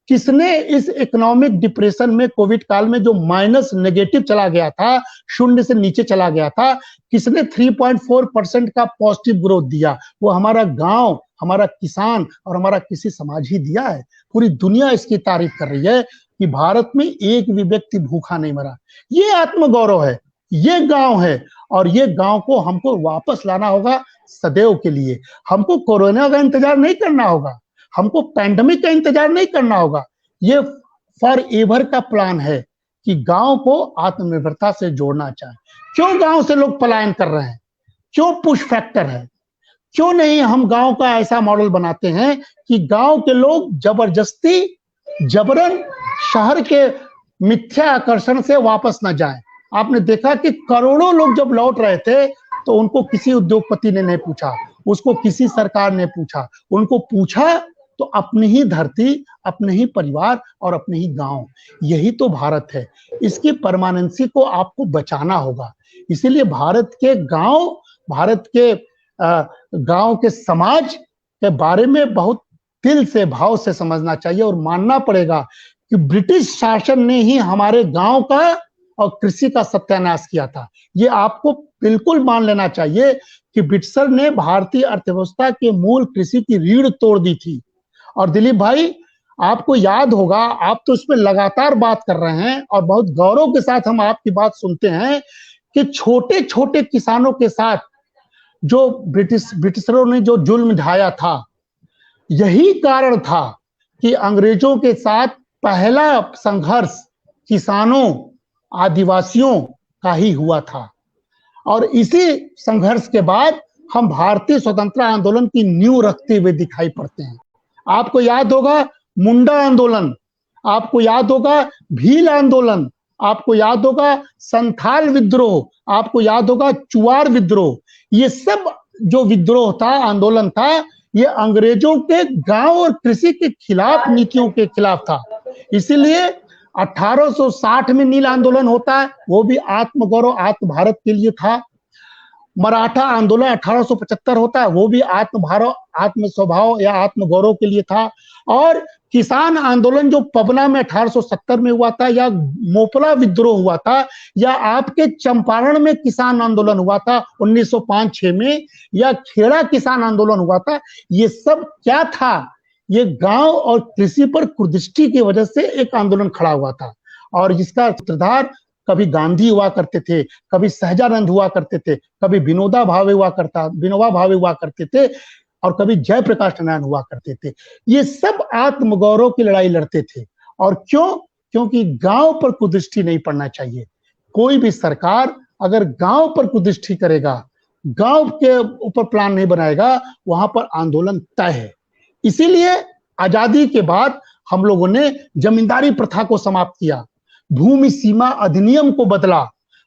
किसने इस इकोनॉमिक डिप्रेशन में, कोविड काल में जो माइनस नेगेटिव चला गया था, शून्य से नीचे चला गया था, किसने 3.4% का पॉजिटिव ग्रोथ दिया? वो हमारा गांव, हमारा किसान और हमारा कृषि समाज ही दिया है। पूरी दुनिया इसकी तारीफ कर रही है कि भारत में एक भी व्यक्ति भूखा नहीं मरा। ये आत्मगौरव है, ये गांव है, और ये गांव को हमको वापस लाना होगा सदैव के लिए। हमको कोरोना का इंतजार नहीं करना होगा, हमको पैंडेमिक का इंतजार नहीं करना होगा। ये फॉर एवर का प्लान है कि गांव को आत्मनिर्भरता से जोड़ना चाहे। क्यों गांव से लोग पलायन कर रहे हैं? क्यों पुश फैक्टर है? क्यों नहीं हम गांव का ऐसा मॉडल बनाते हैं कि गांव के लोग जबरदस्ती, जबरन शहर के मिथ्या आकर्षण से वापस न जाएं? आपने देखा कि करोड़ों लोग जब लौट रहे थे तो उनको किसी उद्योगपति ने नहीं पूछा, उसको किसी सरकार ने पूछा, उनको पूछा तो अपनी ही धरती, अपने ही परिवार और अपने ही गांव। यही तो भारत है। इसकी परमानेंसी को आपको बचाना होगा। इसीलिए भारत के गांव, भारत के गांव के समाज के बारे में बहुत दिल से, भाव से समझना चाहिए और मानना पड़ेगा कि ब्रिटिश शासन ने ही हमारे गांव का और कृषि का सत्यानाश किया था। ये आपको बिल्कुल मान लेना चाहिए कि ब्रिटिशर ने भारतीय अर्थव्यवस्था के मूल कृषि की रीढ़ तोड़ दी थी। और दिलीप भाई, आपको याद होगा, आप तो इस पे लगातार बात कर रहे हैं और बहुत गौरव के साथ हम आपकी बात सुनते हैं कि छोटे छोटे किसानों के साथ जो ब्रिटिशरों ने जो जुल्म ढाया था, यही कारण था कि अंग्रेजों के साथ पहला संघर्ष किसानों, आदिवासियों का ही हुआ था। और इसी संघर्ष के बाद हम भारतीय स्वतंत्रता आंदोलन की नींव रखते हुए दिखाई पड़ते हैं। आपको याद होगा मुंडा आंदोलन, आपको याद होगा भील आंदोलन, आपको याद होगा संथाल विद्रोह, आपको याद होगा चुआर विद्रोह। ये सब जो विद्रोह था, आंदोलन था, ये अंग्रेजों के गांव और कृषि के खिलाफ, नीतियों के खिलाफ था। इसीलिए 1860 में नील आंदोलन होता है, वो भी आत्मगौरव, आत्म भारत के लिए था। मराठा आंदोलन 1875 होता है, वो भी आत्म स्वभाव या आत्म गौरव के लिए था। और किसान आंदोलन जो पबना में 1870 में हुआ था, या मोपला विद्रोह हुआ था, या आपके चंपारण में किसान आंदोलन हुआ था 1905-6 में, या खेड़ा किसान आंदोलन हुआ था, ये सब क्या था? ये गांव और कृषि पर कुदृष्टि की वजह से एक आंदोलन खड़ा हुआ था, और जिसका सूत्रधार कभी गांधी हुआ करते थे, कभी सहजानंद हुआ करते थे, कभी विनोबा भावे हुआ करते थे, और कभी जयप्रकाश नारायण हुआ करते थे। ये सब आत्मगौरव की लड़ाई लड़ते थे। और क्यों? क्योंकि गांव पर कुदृष्टि नहीं पड़ना चाहिए। कोई भी सरकार अगर गांव पर कुदृष्टि करेगा, गांव के ऊपर प्लान नहीं बनाएगा, वहां पर आंदोलन तय है। इसीलिए आजादी के बाद हम लोगों ने जमींदारी प्रथा को समाप्त किया, भूमि सीमा अधिनियम को बदला,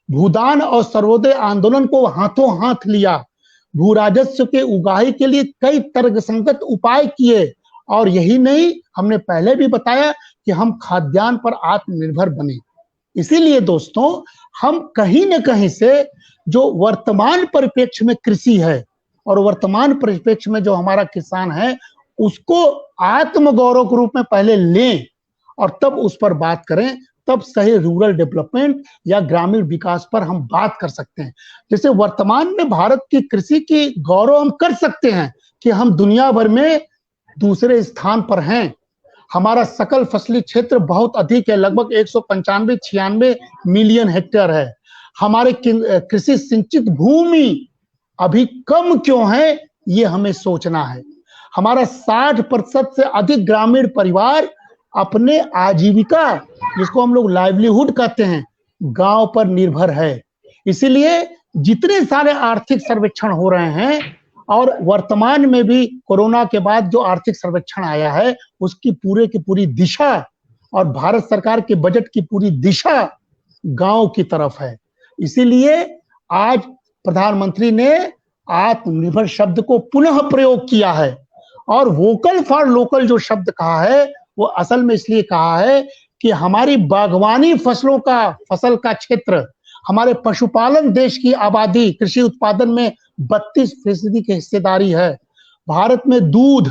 भूदान और सर्वोदय आंदोलन को हाथों हाथ लिया, भू राजस्व के उगाही के लिए कई तर्कसंगत उपाय किए, और यही नहीं, हमने पहले भी बताया कि हम खाद्यान्न पर आत्मनिर्भर बने। इसीलिए दोस्तों, हम कहीं न कहीं से जो वर्तमान परिप्रेक्ष्य में कृषि है और वर्तमान परिप्रेक्ष्य में जो हमारा किसान है, उसको आत्मगौरव के रूप में पहले लें और तब उस पर बात करें। तब सही रूरल डेवलपमेंट या ग्रामीण विकास पर हम बात कर सकते हैं। जैसे वर्तमान में भारत की कृषि की गौरव हम कर सकते हैं कि हम दुनिया भर में दूसरे स्थान पर हैं। हमारा सकल फसली क्षेत्र बहुत अधिक है, लगभग 195-96 मिलियन हेक्टेयर है। हमारे कृषि सिंचित भूमि अभी कम क्यों है, ये हमें सोचना है। हमारा 60% से अधिक ग्रामीण परिवार अपने आजीविका, जिसको हम लोग लाइवलीहुड कहते हैं, गांव पर निर्भर है। इसीलिए जितने सारे आर्थिक सर्वेक्षण हो रहे हैं और वर्तमान में भी कोरोना के बाद जो आर्थिक सर्वेक्षण आया है, उसकी पूरे की पूरी दिशा और भारत सरकार के बजट की पूरी दिशा गांव की तरफ है। इसीलिए आज प्रधानमंत्री ने आत्मनिर्भर शब्द को पुनः प्रयोग किया है और वोकल फॉर लोकल जो शब्द कहा है, वो असल में इसलिए कहा है कि हमारी बागवानी फसल का क्षेत्र, हमारे पशुपालन देश की आबादी कृषि उत्पादन में 32% की हिस्सेदारी है। भारत में दूध,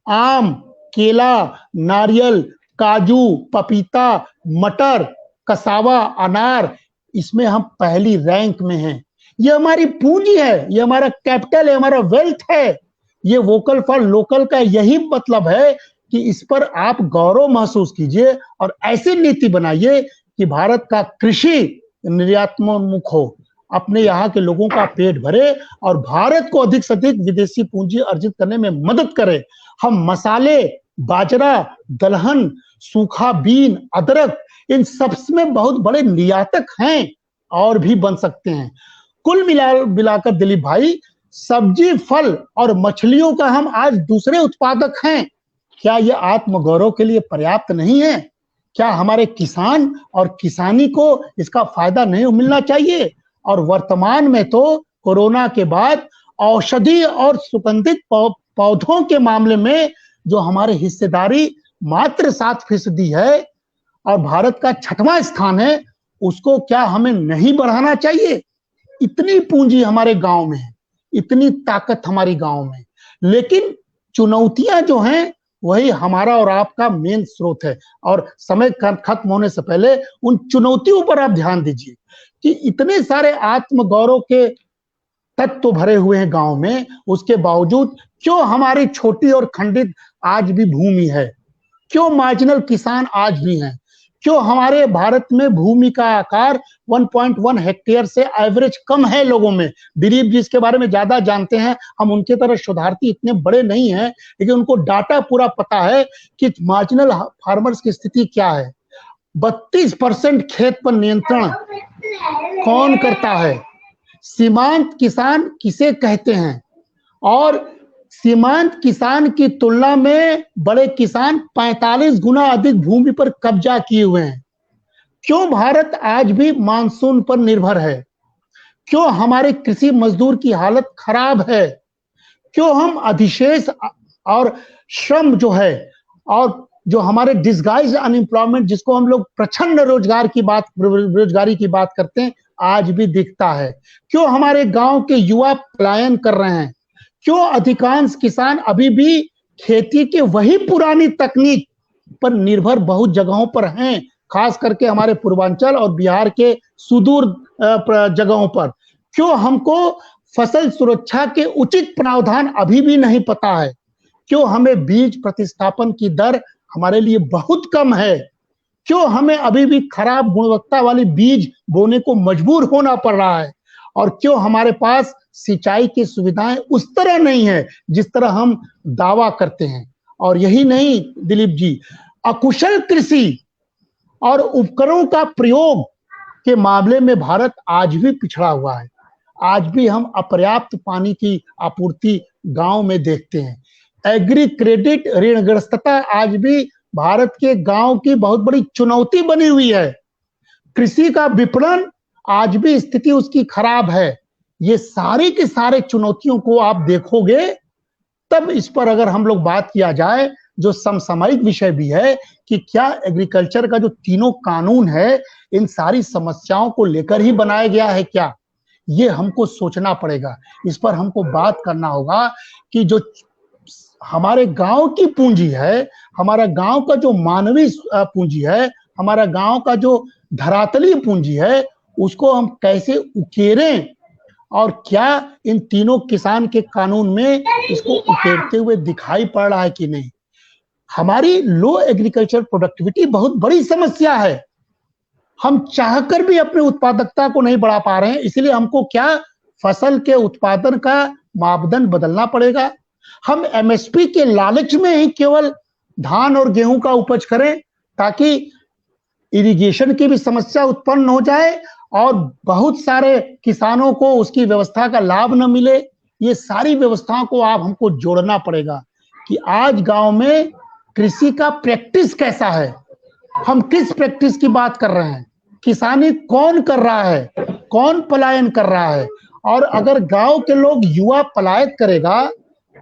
आम, केला, नारियल, काजू, पपीता, मटर, कसावा, अनार, इसमें हम पहली रैंक में हैं। ये हमारी पूंजी है, ये हमारा कैपिटल है, हमारा वेल्थ है। ये वोकल फॉर लोकल का यही मतलब है कि इस पर आप गौरव महसूस कीजिए और ऐसी नीति बनाइए कि भारत का कृषि निर्यातोन्मुख हो, अपने यहाँ के लोगों का पेट भरे और भारत को अधिक से अधिक विदेशी पूंजी अर्जित करने में मदद करे। हम मसाले, बाजरा, दलहन, सूखा बीन, अदरक, इन सब में बहुत बड़े निर्यातक हैं और भी बन सकते हैं। कुल मिलाकर दिलीप भाई, सब्जी, फल और मछलियों का हम आज दूसरे उत्पादक हैं। क्या यह आत्मगौरव के लिए पर्याप्त नहीं है? क्या हमारे किसान और किसानी को इसका फायदा नहीं मिलना चाहिए? और वर्तमान में तो कोरोना के बाद औषधि और सुगंधित पौधों के मामले में जो हमारे हिस्सेदारी मात्र 7% है और भारत का 6वां स्थान है, उसको क्या हमें नहीं बढ़ाना चाहिए? इतनी पूंजी हमारे गांव में है, इतनी ताकत हमारी गांव में, लेकिन चुनौतियां जो हैं वही हमारा और आपका मेन स्रोत है। और समय खत्म होने से पहले उन चुनौतियों पर आप ध्यान दीजिए कि इतने सारे आत्मगौरव के तत्व भरे हुए हैं गांव में, उसके बावजूद क्यों हमारी छोटी और खंडित आज भी भूमि है? क्यों मार्जिनल किसान आज भी हैं? क्यों हमारे भारत में भूमि का आकार 1.1 हेक्टेयर से एवरेज कम है लोगों में? दिलीप जी इसके बारे में ज्यादा जानते हैं, हम उनके तरह शोधार्थी इतने बड़े नहीं हैं, लेकिन उनको डाटा पूरा पता है कि मार्जिनल फार्मर्स की स्थिति क्या है। 32% खेत पर नियंत्रण कौन करता है? सीमांत किसान किसे कहते हैं? और सीमांत किसान की तुलना में बड़े किसान 45 गुना अधिक भूमि पर कब्जा किए हुए हैं। क्यों भारत आज भी मानसून पर निर्भर है? क्यों हमारे कृषि मजदूर की हालत खराब है? क्यों हम अधिशेष और श्रम जो है और जो हमारे डिस्गाइज अनएम्प्लॉयमेंट, जिसको हम लोग प्रच्छन्न बेरोजगारी की बात करते हैं, आज भी दिखता है? क्यों हमारे गांव के युवा पलायन कर रहे हैं? क्यों अधिकांश किसान अभी भी खेती के वही पुरानी तकनीक पर निर्भर बहुत जगहों पर हैं, खास करके हमारे पूर्वांचल और बिहार के सुदूर जगहों पर? क्यों हमको फसल सुरक्षा के उचित प्रावधान अभी भी नहीं पता है? क्यों हमें बीज प्रतिस्थापन की दर हमारे लिए बहुत कम है? क्यों हमें अभी भी खराब गुणवत्ता वाली बीज बोने को मजबूर होना पड़ रहा है? और क्यों हमारे पास सिंचाई की सुविधाएं उस तरह नहीं है जिस तरह हम दावा करते हैं? और यही नहीं दिलीप जी, अकुशल कृषि और उपकरणों का प्रयोग के मामले में भारत आज भी पिछड़ा हुआ है। आज भी हम अपर्याप्त पानी की आपूर्ति गांव में देखते हैं। एग्री क्रेडिट ऋणग्रस्तता आज भी भारत के गांव की बहुत बड़ी चुनौती बनी हुई है। कृषि का विपणन आज भी स्थिति उसकी खराब है। ये सारी की सारे चुनौतियों को आप देखोगे, तब इस पर अगर हम लोग बात किया जाए, जो समसामयिक विषय भी है कि क्या एग्रीकल्चर का जो तीनों कानून है इन सारी समस्याओं को लेकर ही बनाया गया है क्या? ये हमको सोचना पड़ेगा। इस पर हमको बात करना होगा कि जो हमारे गांव की पूंजी है, हमारा गांव का जो मानवीय पूंजी है, हमारा गांव का जो धरातली पूंजी है, उसको हम कैसे उकेरें और क्या इन तीनों किसान के कानून में इसको उकेरते हुए दिखाई पड़ रहा है कि नहीं? हमारी लो एग्रीकल्चर प्रोडक्टिविटी बहुत बड़ी समस्या है। हम चाहकर भी अपनी उत्पादकता को नहीं बढ़ा पा रहे हैं, इसलिए हमको क्या फसल के उत्पादन का मापदंड बदलना पड़ेगा। हम एमएसपी के लालच में ही केवल धान और गेहूं का उपज करें ताकि इरिगेशन की भी समस्या उत्पन्न हो जाए और बहुत सारे किसानों को उसकी व्यवस्था का लाभ न मिले। ये सारी व्यवस्थाओं को आप हमको जोड़ना पड़ेगा कि आज गांव में कृषि का प्रैक्टिस कैसा है, हम किस प्रैक्टिस की बात कर रहे हैं, किसानी कौन कर रहा है, कौन पलायन कर रहा है। और अगर गांव के लोग युवा पलायन करेगा,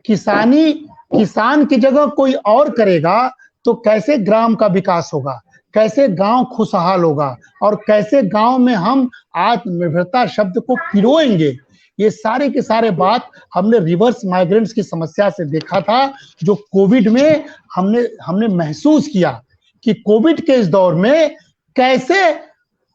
किसान की जगह कोई और करेगा, तो कैसे ग्राम का विकास होगा, कैसे गांव खुशहाल होगा और कैसे गांव में हम आत्मनिर्भरता शब्द को पिरोएंगे। ये सारे के सारे बात हमने रिवर्स माइग्रेंट्स की समस्या से देखा था, जो कोविड में हमने महसूस किया कि कोविड के इस दौर में कैसे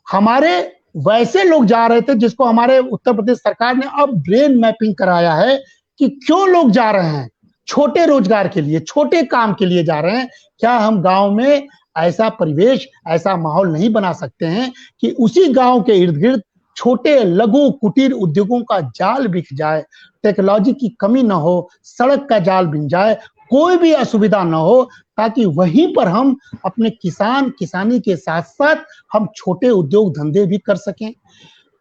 हमारे वैसे लोग जा रहे थे जिसको हमारे उत्तर प्रदेश सरकार ने अब ब्रेन मैपिंग कराया है कि क्यों लोग जा रहे हैं, छोटे रोजगार के लिए, छोटे काम के लिए जा रहे हैं। क्या हम गांव में ऐसा परिवेश, ऐसा माहौल नहीं बना सकते हैं कि उसी गांव के इर्द गिर्द छोटे लघु कुटीर उद्योगों का जाल बिछ जाए, टेक्नोलॉजी की कमी ना हो, सड़क का जाल बिन जाए, कोई भी असुविधा ना हो, ताकि वहीं पर हम अपने किसानी के साथ साथ हम छोटे उद्योग धंधे भी कर सकें।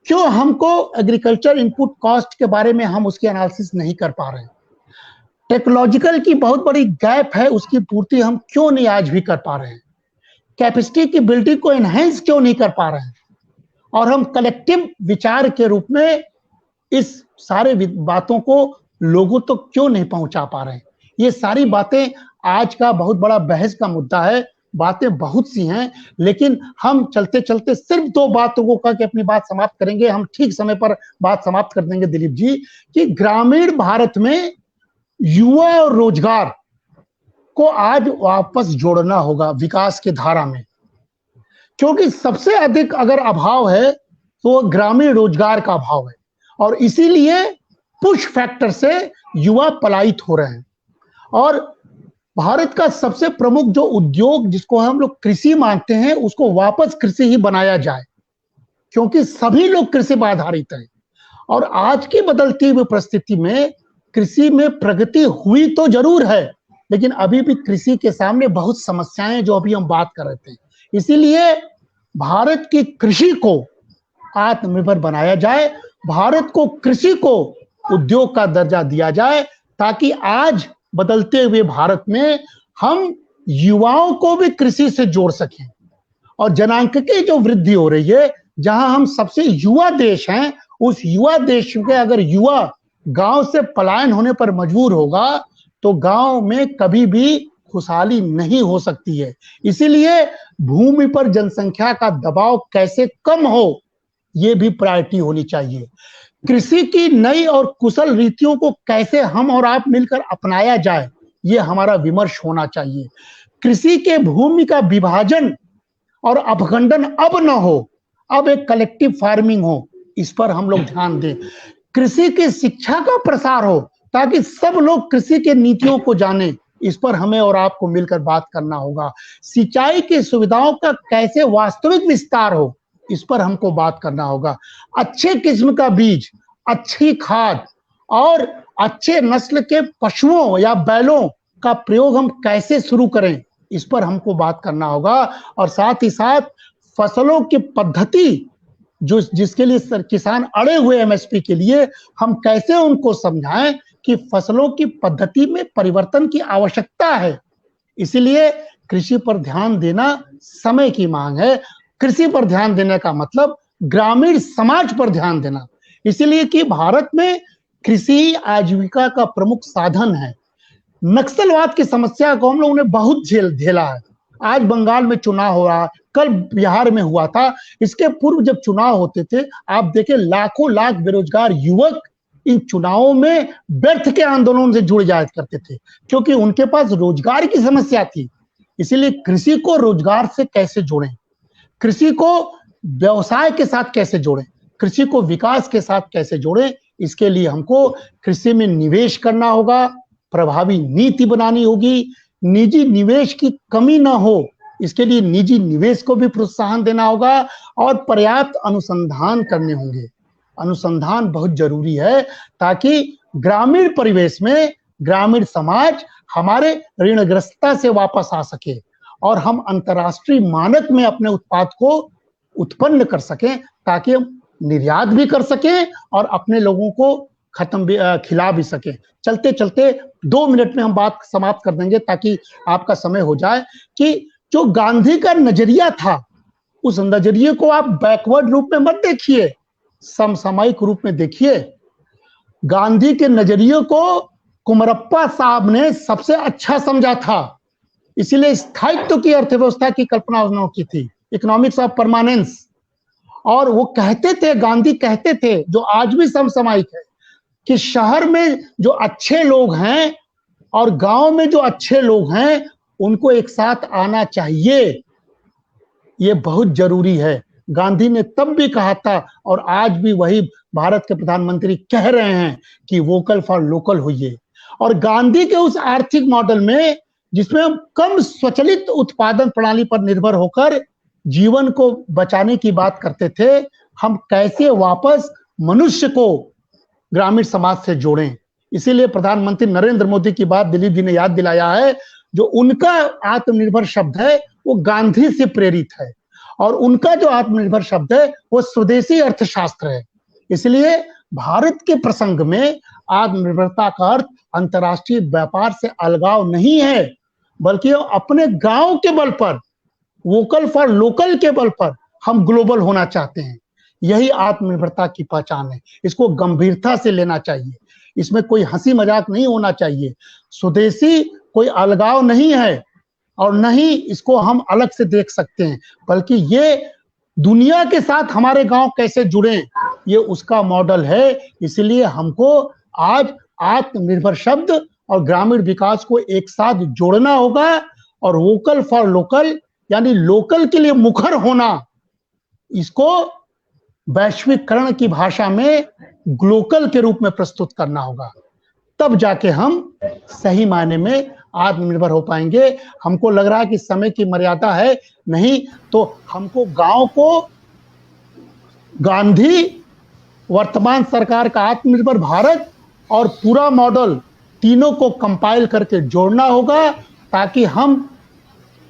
क्यों हमको एग्रीकल्चर इनपुट कॉस्ट के बारे में हम उसकी एनालिसिस नहीं कर पा रहे हैं? टेक्नोलॉजिकल की बहुत बड़ी गैप है, उसकी पूर्ति हम क्यों नहीं आज भी कर पा रहे हैं? कैपेसिटी की बिल्डिंग को एनहांस क्यों नहीं कर पा रहे हैं? और हम कलेक्टिव विचार के रूप में इस सारे बातों को लोगों तक तो क्यों नहीं पहुंचा पा रहे हैं? ये सारी बातें आज का बहुत बड़ा बहस का मुद्दा है। बातें बहुत सी हैं, लेकिन हम चलते चलते सिर्फ दो बातों को कह के अपनी बात समाप्त करेंगे। हम ठीक समय पर बात समाप्त कर देंगे दिलीप जी, कि ग्रामीण भारत में युवा और रोजगार को आज वापस जोड़ना होगा विकास की धारा में, क्योंकि सबसे अधिक अगर अभाव है तो ग्रामीण रोजगार का अभाव है और इसीलिए पुश फैक्टर से युवा पलायित हो रहे हैं। और भारत का सबसे प्रमुख जो उद्योग जिसको हम लोग कृषि मानते हैं, उसको वापस कृषि ही बनाया जाए, क्योंकि सभी लोग कृषि पर आधारित हैं। और आज की बदलती हुई परिस्थिति में कृषि में प्रगति हुई तो जरूर है, लेकिन अभी भी कृषि के सामने बहुत समस्याएं जो अभी हम बात कर रहे थे। इसीलिए भारत की कृषि को आत्मनिर्भर बनाया जाए, भारत को कृषि को उद्योग का दर्जा दिया जाए, ताकि आज बदलते हुए भारत में हम युवाओं को भी कृषि से जोड़ सकें। और जनांक जो वृद्धि हो रही है, जहां हम सबसे युवा देश हैं, उस युवा देश के अगर युवा गांव से पलायन होने पर मजबूर होगा तो गांव में कभी भी खुशहाली नहीं हो सकती है। इसीलिए भूमि पर जनसंख्या का दबाव कैसे कम हो, ये भी प्रायोरिटी होनी चाहिए। कृषि की नई और कुशल रीतियों को कैसे हम और आप मिलकर अपनाया जाए, ये हमारा विमर्श होना चाहिए। कृषि के भूमि का विभाजन और अपखंडन अब न हो, अब एक कलेक्टिव फार्मिंग हो, इस पर हम लोग ध्यान दें। कृषि की शिक्षा का प्रसार हो ताकि सब लोग कृषि के नीतियों को जाने, इस पर हमें और आपको मिलकर बात करना होगा। सिंचाई की सुविधाओं का कैसे वास्तविक विस्तार हो, इस पर हमको बात करना होगा। अच्छे किस्म का बीज, अच्छी खाद और अच्छे नस्ल के पशुओं या बैलों का प्रयोग हम कैसे शुरू करें, इस पर हमको बात करना होगा। और साथ ही साथ फसलों की पद्धति जो जिसके लिए किसान अड़े हुए एमएसपी के लिए, हम कैसे उनको समझाएं कि फसलों की पद्धति में परिवर्तन की आवश्यकता है। इसीलिए कृषि पर ध्यान देना समय की मांग है। कृषि पर ध्यान देने का मतलब ग्रामीण समाज पर ध्यान देना, इसीलिए कि भारत में कृषि आजीविका का प्रमुख साधन है। नक्सलवाद की समस्या को हम लोगों ने बहुत झेला है। आज बंगाल में चुनाव हो रहा, कल बिहार में हुआ था। इसके पूर्व जब चुनाव होते थे, आप देखें लाखों लाख बेरोजगार युवक इन चुनावों में व्यर्थ के आंदोलन से जुड़ जाया करते थे, क्योंकि उनके पास रोजगार की समस्या थी। इसीलिए कृषि को रोजगार से कैसे जोड़ें, कृषि को व्यवसाय के साथ कैसे जोड़ें, कृषि को विकास के साथ कैसे जोड़ें, इसके लिए हमको कृषि में निवेश करना होगा, प्रभावी नीति बनानी होगी, निजी निवेश की कमी ना हो, इसके लिए निजी निवेश को भी प्रोत्साहन देना होगा और पर्याप्त अनुसंधान करने होंगे। अनुसंधान बहुत जरूरी है ताकि ग्रामीण परिवेश में ग्रामीण समाज हमारे ऋणग्रस्तता से वापस आ सके और हम अंतर्राष्ट्रीय मानक में अपने उत्पाद को उत्पन्न कर सकें, ताकि हम निर्यात भी कर सकें और अपने लोगों को खिला भी सकें। चलते चलते 2 मिनट में हम बात समाप्त कर देंगे ताकि आपका समय हो जाए कि जो गांधी का नजरिया था, उस नजरिए को आप बैकवर्ड रूप में मत देखिए, समसामयिक रूप में देखिए। गांधी के नजरिए को कुमरप्पा साहब ने सबसे अच्छा समझा था, इसीलिए स्थायित्व की अर्थव्यवस्था की कल्पना उन्होंने की थी, इकोनॉमिक्स ऑफ परमानेंस। और वो कहते थे, गांधी कहते थे, जो आज भी समसामयिक है, कि शहर में जो अच्छे लोग हैं और गांव में जो अच्छे लोग हैं उनको एक साथ आना चाहिए, ये बहुत जरूरी है। गांधी ने तब भी कहा था और आज भी वही भारत के प्रधानमंत्री कह रहे हैं कि वोकल फॉर लोकल होइए। और गांधी के उस आर्थिक मॉडल में जिसमें हम कम स्वचालित उत्पादन प्रणाली पर निर्भर होकर जीवन को बचाने की बात करते थे, हम कैसे वापस मनुष्य को ग्रामीण समाज से जोड़ें। इसीलिए प्रधानमंत्री नरेंद्र मोदी की बात दिलीप जी ने याद दिलाया है, जो उनका आत्मनिर्भर शब्द है वो गांधी से प्रेरित है और उनका जो आत्मनिर्भर शब्द है वो स्वदेशी अर्थशास्त्र है। इसलिए भारत के प्रसंग में आत्मनिर्भरता का अर्थ अंतर्राष्ट्रीय व्यापार से अलगाव नहीं है, बल्कि अपने गांव के बल पर, वोकल फॉर लोकल के बल पर हम ग्लोबल होना चाहते हैं। यही आत्मनिर्भरता की पहचान है। इसको गंभीरता से लेना चाहिए, इसमें कोई हंसी मजाक नहीं होना चाहिए। स्वदेशी कोई अलगाव नहीं है और नहीं इसको हम अलग से देख सकते हैं, बल्कि ये दुनिया के साथ हमारे गांव कैसे जुड़े, ये उसका मॉडल है। इसलिए हमको आज आत्मनिर्भर शब्द और ग्रामीण विकास को एक साथ जोड़ना होगा और वोकल फॉर लोकल यानी लोकल के लिए मुखर होना, इसको वैश्वीकरण की भाषा में ग्लोकल के रूप में प्रस्तुत करना होगा। तब जाके हम सही मायने में आत्मनिर्भर हो पाएंगे। हमको लग रहा है कि समय की मर्यादा है, नहीं तो हमको गांव को गांधी, वर्तमान सरकार का आत्मनिर्भर भारत और पूरा मॉडल तीनों को कंपाइल करके जोड़ना होगा, ताकि हम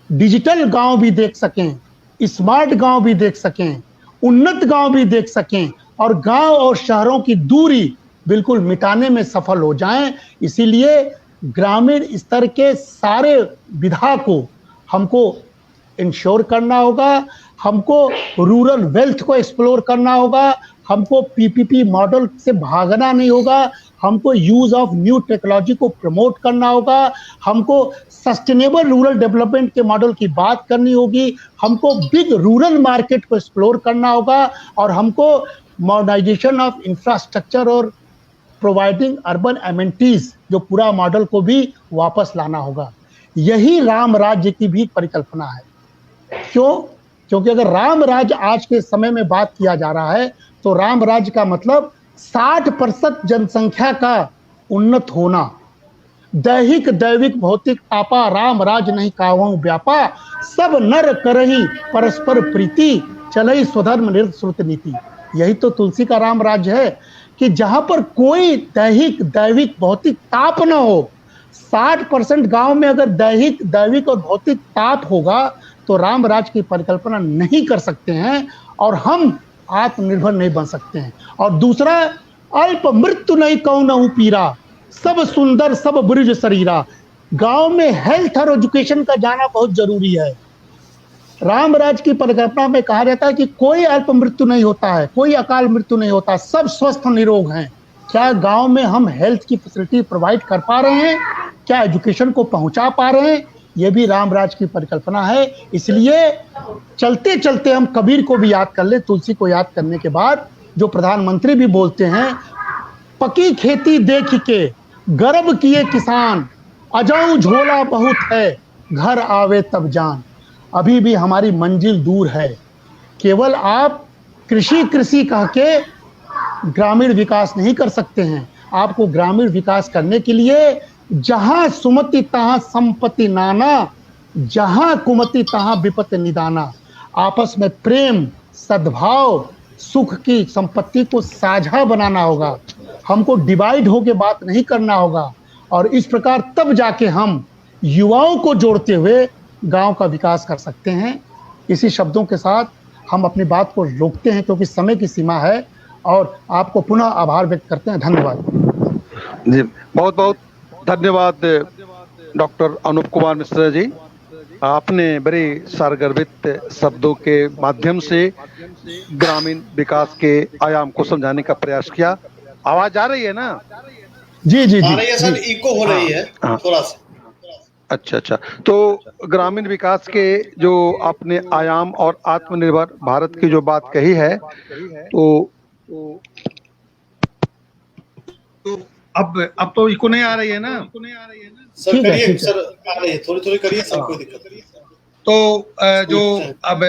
डिजिटल गांव भी देख सकें, स्मार्ट गांव भी देख सकें, उन्नत गांव भी देख सकें और गांव और शहरों की दूरी बिल्कुल मिटाने में सफल हो जाएं। इसीलिए ग्रामीण स्तर के सारे विधा को हमको इंश्योर करना होगा, हमको रूरल वेल्थ को एक्सप्लोर करना होगा, हमको पीपीपी मॉडल से भागना नहीं होगा, हमको यूज ऑफ न्यू टेक्नोलॉजी को प्रमोट करना होगा, हमको सस्टेनेबल रूरल डेवलपमेंट के मॉडल की बात करनी होगी, हमको बिग रूरल मार्केट को एक्सप्लोर करना होगा और हमको मॉडर्नाइजेशन ऑफ इंफ्रास्ट्रक्चर और प्रोवाइडिंग अर्बन एमेनिटीज जो पूरा मॉडल को भी वापस लाना होगा। यही राम राज्य की भी परिकल्पना है। क्यों? क्योंकि अगर राम राज्य आज के समय में बात किया जा रहा है तो राम राज्य का मतलब 60% जनसंख्या का उन्नत होना। दैहिक दैविक भौतिक तापा राम राज नहीं काहू व्यापा, सब नर करही परस्पर प्रीति, चलई स्वधर्म निर्श्रुत नीति। यही तो तुलसी का राम राज्य है कि जहां पर कोई दैहिक दैविक भौतिक ताप न हो। 60% गांव में अगर दैहिक दैविक और भौतिक ताप होगा तो राम राज की परिकल्पना नहीं कर सकते हैं और हम आत्मनिर्भर नहीं बन सकते हैं। और दूसरा, अल्प मृत्यु नहीं कौनहु पीरा, सब सुंदर सब ब्रिज शरीरा। गांव में हेल्थ और एजुकेशन का जाना बहुत जरूरी है। रामराज की परिकल्पना में कहा जाता है कि कोई अल्प मृत्यु नहीं होता है, कोई अकाल मृत्यु नहीं होता, सब स्वस्थ निरोग हैं। क्या गांव में हम हेल्थ की फैसिलिटी प्रोवाइड कर पा रहे हैं? क्या एजुकेशन को पहुंचा पा रहे हैं? ये भी रामराज की परिकल्पना है। इसलिए चलते चलते हम कबीर को भी याद कर ले, तुलसी को याद करने के बाद जो प्रधानमंत्री भी बोलते हैं, पकी खेती देख के गर्व किए किसान, अजाऊं झोला बहुत है घर आवे तब जान। अभी भी हमारी मंजिल दूर है। केवल आप कृषि कृषि कह के ग्रामीण विकास नहीं कर सकते हैं। आपको ग्रामीण विकास करने के लिए जहां सुमति तहां संपत्ति नाना, जहां कुमति तहां विपत्ति निदाना। आपस में प्रेम, सद्भाव, सुख की संपत्ति को साझा बनाना होगा। हमको डिवाइड होके बात नहीं करना होगा, और इस प्रकार तब जाके हम युवाओं को जोड़ते हुए गांव का विकास कर सकते हैं। इसी शब्दों के साथ हम अपनी बात को रोकते हैं, क्योंकि समय की सीमा है, और आपको पुनः आभार व्यक्त करते हैं। धन्यवाद जी, बहुत बहुत धन्यवाद डॉक्टर अनूप कुमार मिश्रा जी। आपने बड़े सारगर्भित शब्दों के माध्यम से ग्रामीण विकास के आयाम को समझाने का प्रयास किया। आवाज आ रही है ना? जी जी आ रही है सर, इको हो रही है थोड़ा सा। अच्छा, तो ग्रामीण विकास के जो आपने आयाम और आत्मनिर्भर भारत की जो बात कही है, तो अब तो इको नहीं आ रही है ना? सर करिए, सर आ रही है, थोड़ी करिए सर, कोई दिक्कत नहीं। तो जो अब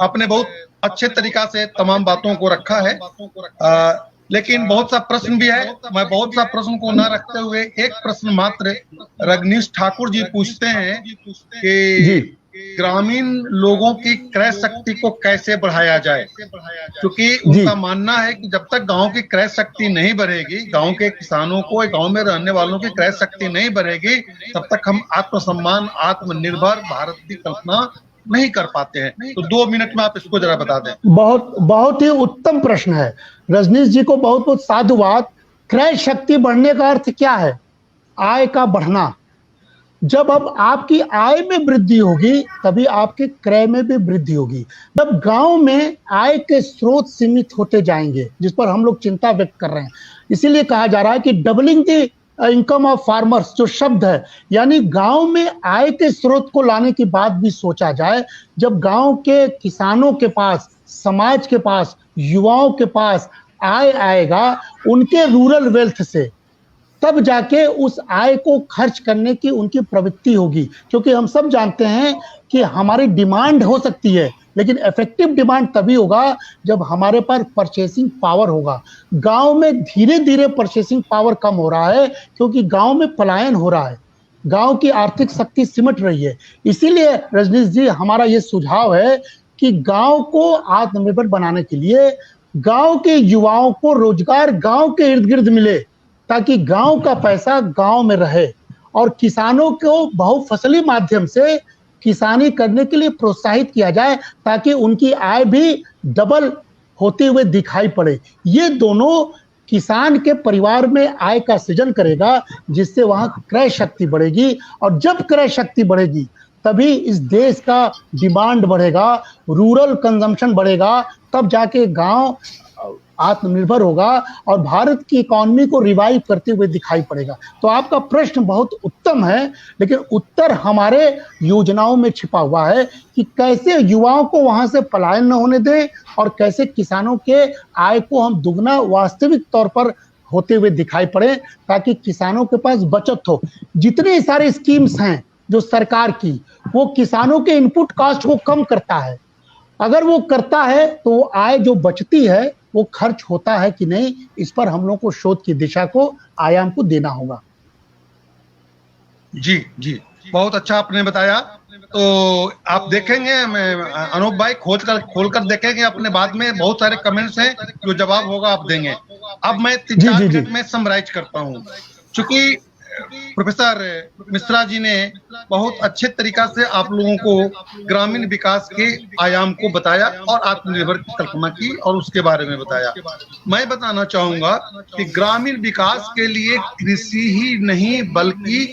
आपने बहुत अच्छे तरीका से तमाम बातों को रखा है, लेकिन बहुत सा प्रश्न भी है। मैं बहुत सा प्रश्न को न रखते हुए एक प्रश्न मात्र रजनीश ठाकुर जी पूछते हैं कि ग्रामीण लोगों की क्रय शक्ति को कैसे बढ़ाया जाए, क्योंकि उनका मानना है कि जब तक गांव की क्रय शक्ति नहीं बढ़ेगी, गांव के किसानों को, गांव में रहने वालों की क्रय शक्ति नहीं बढ़ेगी, तब तक हम आत्मसम्मान, आत्मनिर्भर भारत की कल्पना नहीं कर पाते हैं। तो 2 मिनट में आप इसको जरा बता दें। बहुत ही उत्तम प्रश्न है रजनीश जी को, बहुत बहुत साधुवाद। क्रय शक्ति बढ़ने का अर्थ क्या है? आय का बढ़ना। जब अब आपकी आय में वृद्धि होगी, तभी आपके क्रय में भी वृद्धि होगी। जब गांव में आय के स्रोत सीमित होते जाएंगे, जिस पर हम लोग चिंता व्यक्त कर रहे हैं, इसीलिए कहा जा रहा है कि doubling the income of farmers जो शब्द है, यानी गांव में आय के स्रोत को लाने की बात भी सोचा जाए। जब गांव के किसानों के पास, समाज के पास, युवाओं के पास आय आएगा उनके रूरल वेल्थ से, तब जाके उस आय को खर्च करने की उनकी प्रवृत्ति होगी। क्योंकि हम सब जानते हैं कि हमारी डिमांड हो सकती है, लेकिन इफेक्टिव डिमांड तभी होगा जब हमारे पास परचेसिंग पावर होगा। गांव में धीरे धीरे परचेसिंग पावर कम हो रहा है, क्योंकि गांव में पलायन हो रहा है, गांव की आर्थिक शक्ति सिमट रही है। इसीलिए रजनीश जी, हमारा ये सुझाव है कि गांव को आत्मनिर्भर बनाने के लिए गांव के युवाओं को रोजगार गांव के इर्द गिर्द मिले, ताकि गांव का पैसा गांव में रहे, और किसानों को बहुफसली माध्यम से किसानी करने के लिए प्रोत्साहित किया जाए, ताकि उनकी आय भी डबल होते हुए दिखाई पड़े। ये दोनों किसान के परिवार में आय का सृजन करेगा, जिससे वहां क्रय शक्ति बढ़ेगी, और जब क्रय शक्ति बढ़ेगी तभी इस देश का डिमांड बढ़ेगा, रूरल कंजम्पशन बढ़ेगा, तब जाके गांव आत्मनिर्भर होगा और भारत की इकोनॉमी को रिवाइव करते हुए दिखाई पड़ेगा। तो आपका प्रश्न बहुत उत्तम है, लेकिन उत्तर हमारे योजनाओं में छिपा हुआ है कि कैसे युवाओं को वहां से पलायन न होने दें, और कैसे किसानों के आय को हम दुगना वास्तविक तौर पर होते हुए दिखाई पड़े, ताकि किसानों के पास बचत हो। जितनी सारी स्कीम्स हैं जो सरकार की, वो किसानों के इनपुट कॉस्ट को कम करता है। अगर वो करता है तो आय जो बचती है वो खर्च होता है कि नहीं, इस पर हम लोग को शोध की दिशा को, आयाम को देना होगा। जी, बहुत अच्छा आपने बताया। तो आप देखेंगे, अनूप भाई खोलकर देखेंगे अपने, बाद में बहुत सारे कमेंट्स हैं, जो जवाब होगा आप देंगे। अब मैं 3-4 मिनट में समराइज करता हूँ। चूंकि प्रोफेसर मिश्रा जी ने बहुत अच्छे तरीका से आप लोगों को ग्रामीण विकास के आयाम को बताया और आत्मनिर्भर की कल्पना की और उसके बारे में बताया। मैं बताना चाहूंगा कि ग्रामीण विकास के लिए कृषि ही नहीं बल्कि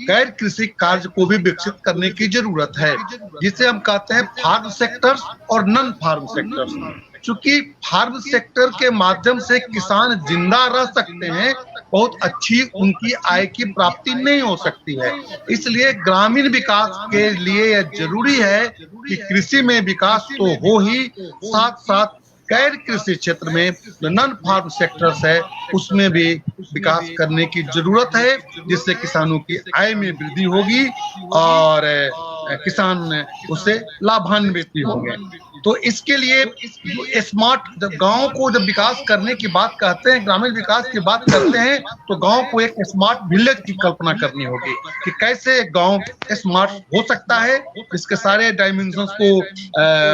गैर कृषि कार्य को भी विकसित करने की जरूरत है, जिसे हम कहते हैं फार्म सेक्टर्स और नॉन फार्म सेक्टर्स। चूंकि फार्म सेक्टर के माध्यम से किसान जिंदा रह सकते हैं, बहुत अच्छी उनकी आय की प्राप्ति नहीं हो सकती है। इसलिए ग्रामीण विकास के लिए यह जरूरी है कि कृषि में विकास तो हो ही, साथ साथ गैर कृषि क्षेत्र में जो नॉन फार्म सेक्टर्स है उसमें भी विकास करने की जरूरत है, जिससे किसानों की आय में वृद्धि होगी और किसान उससे लाभान्वित भी होंगे। तो इसके लिए स्मार्ट, जब गांव को जब विकास करने की बात कहते हैं, ग्रामीण विकास की बात करते हैं, तो गांव को एक स्मार्ट विलेज की कल्पना करनी होगी कि कैसे गांव स्मार्ट हो सकता है। इसके सारे डायमेंशंस को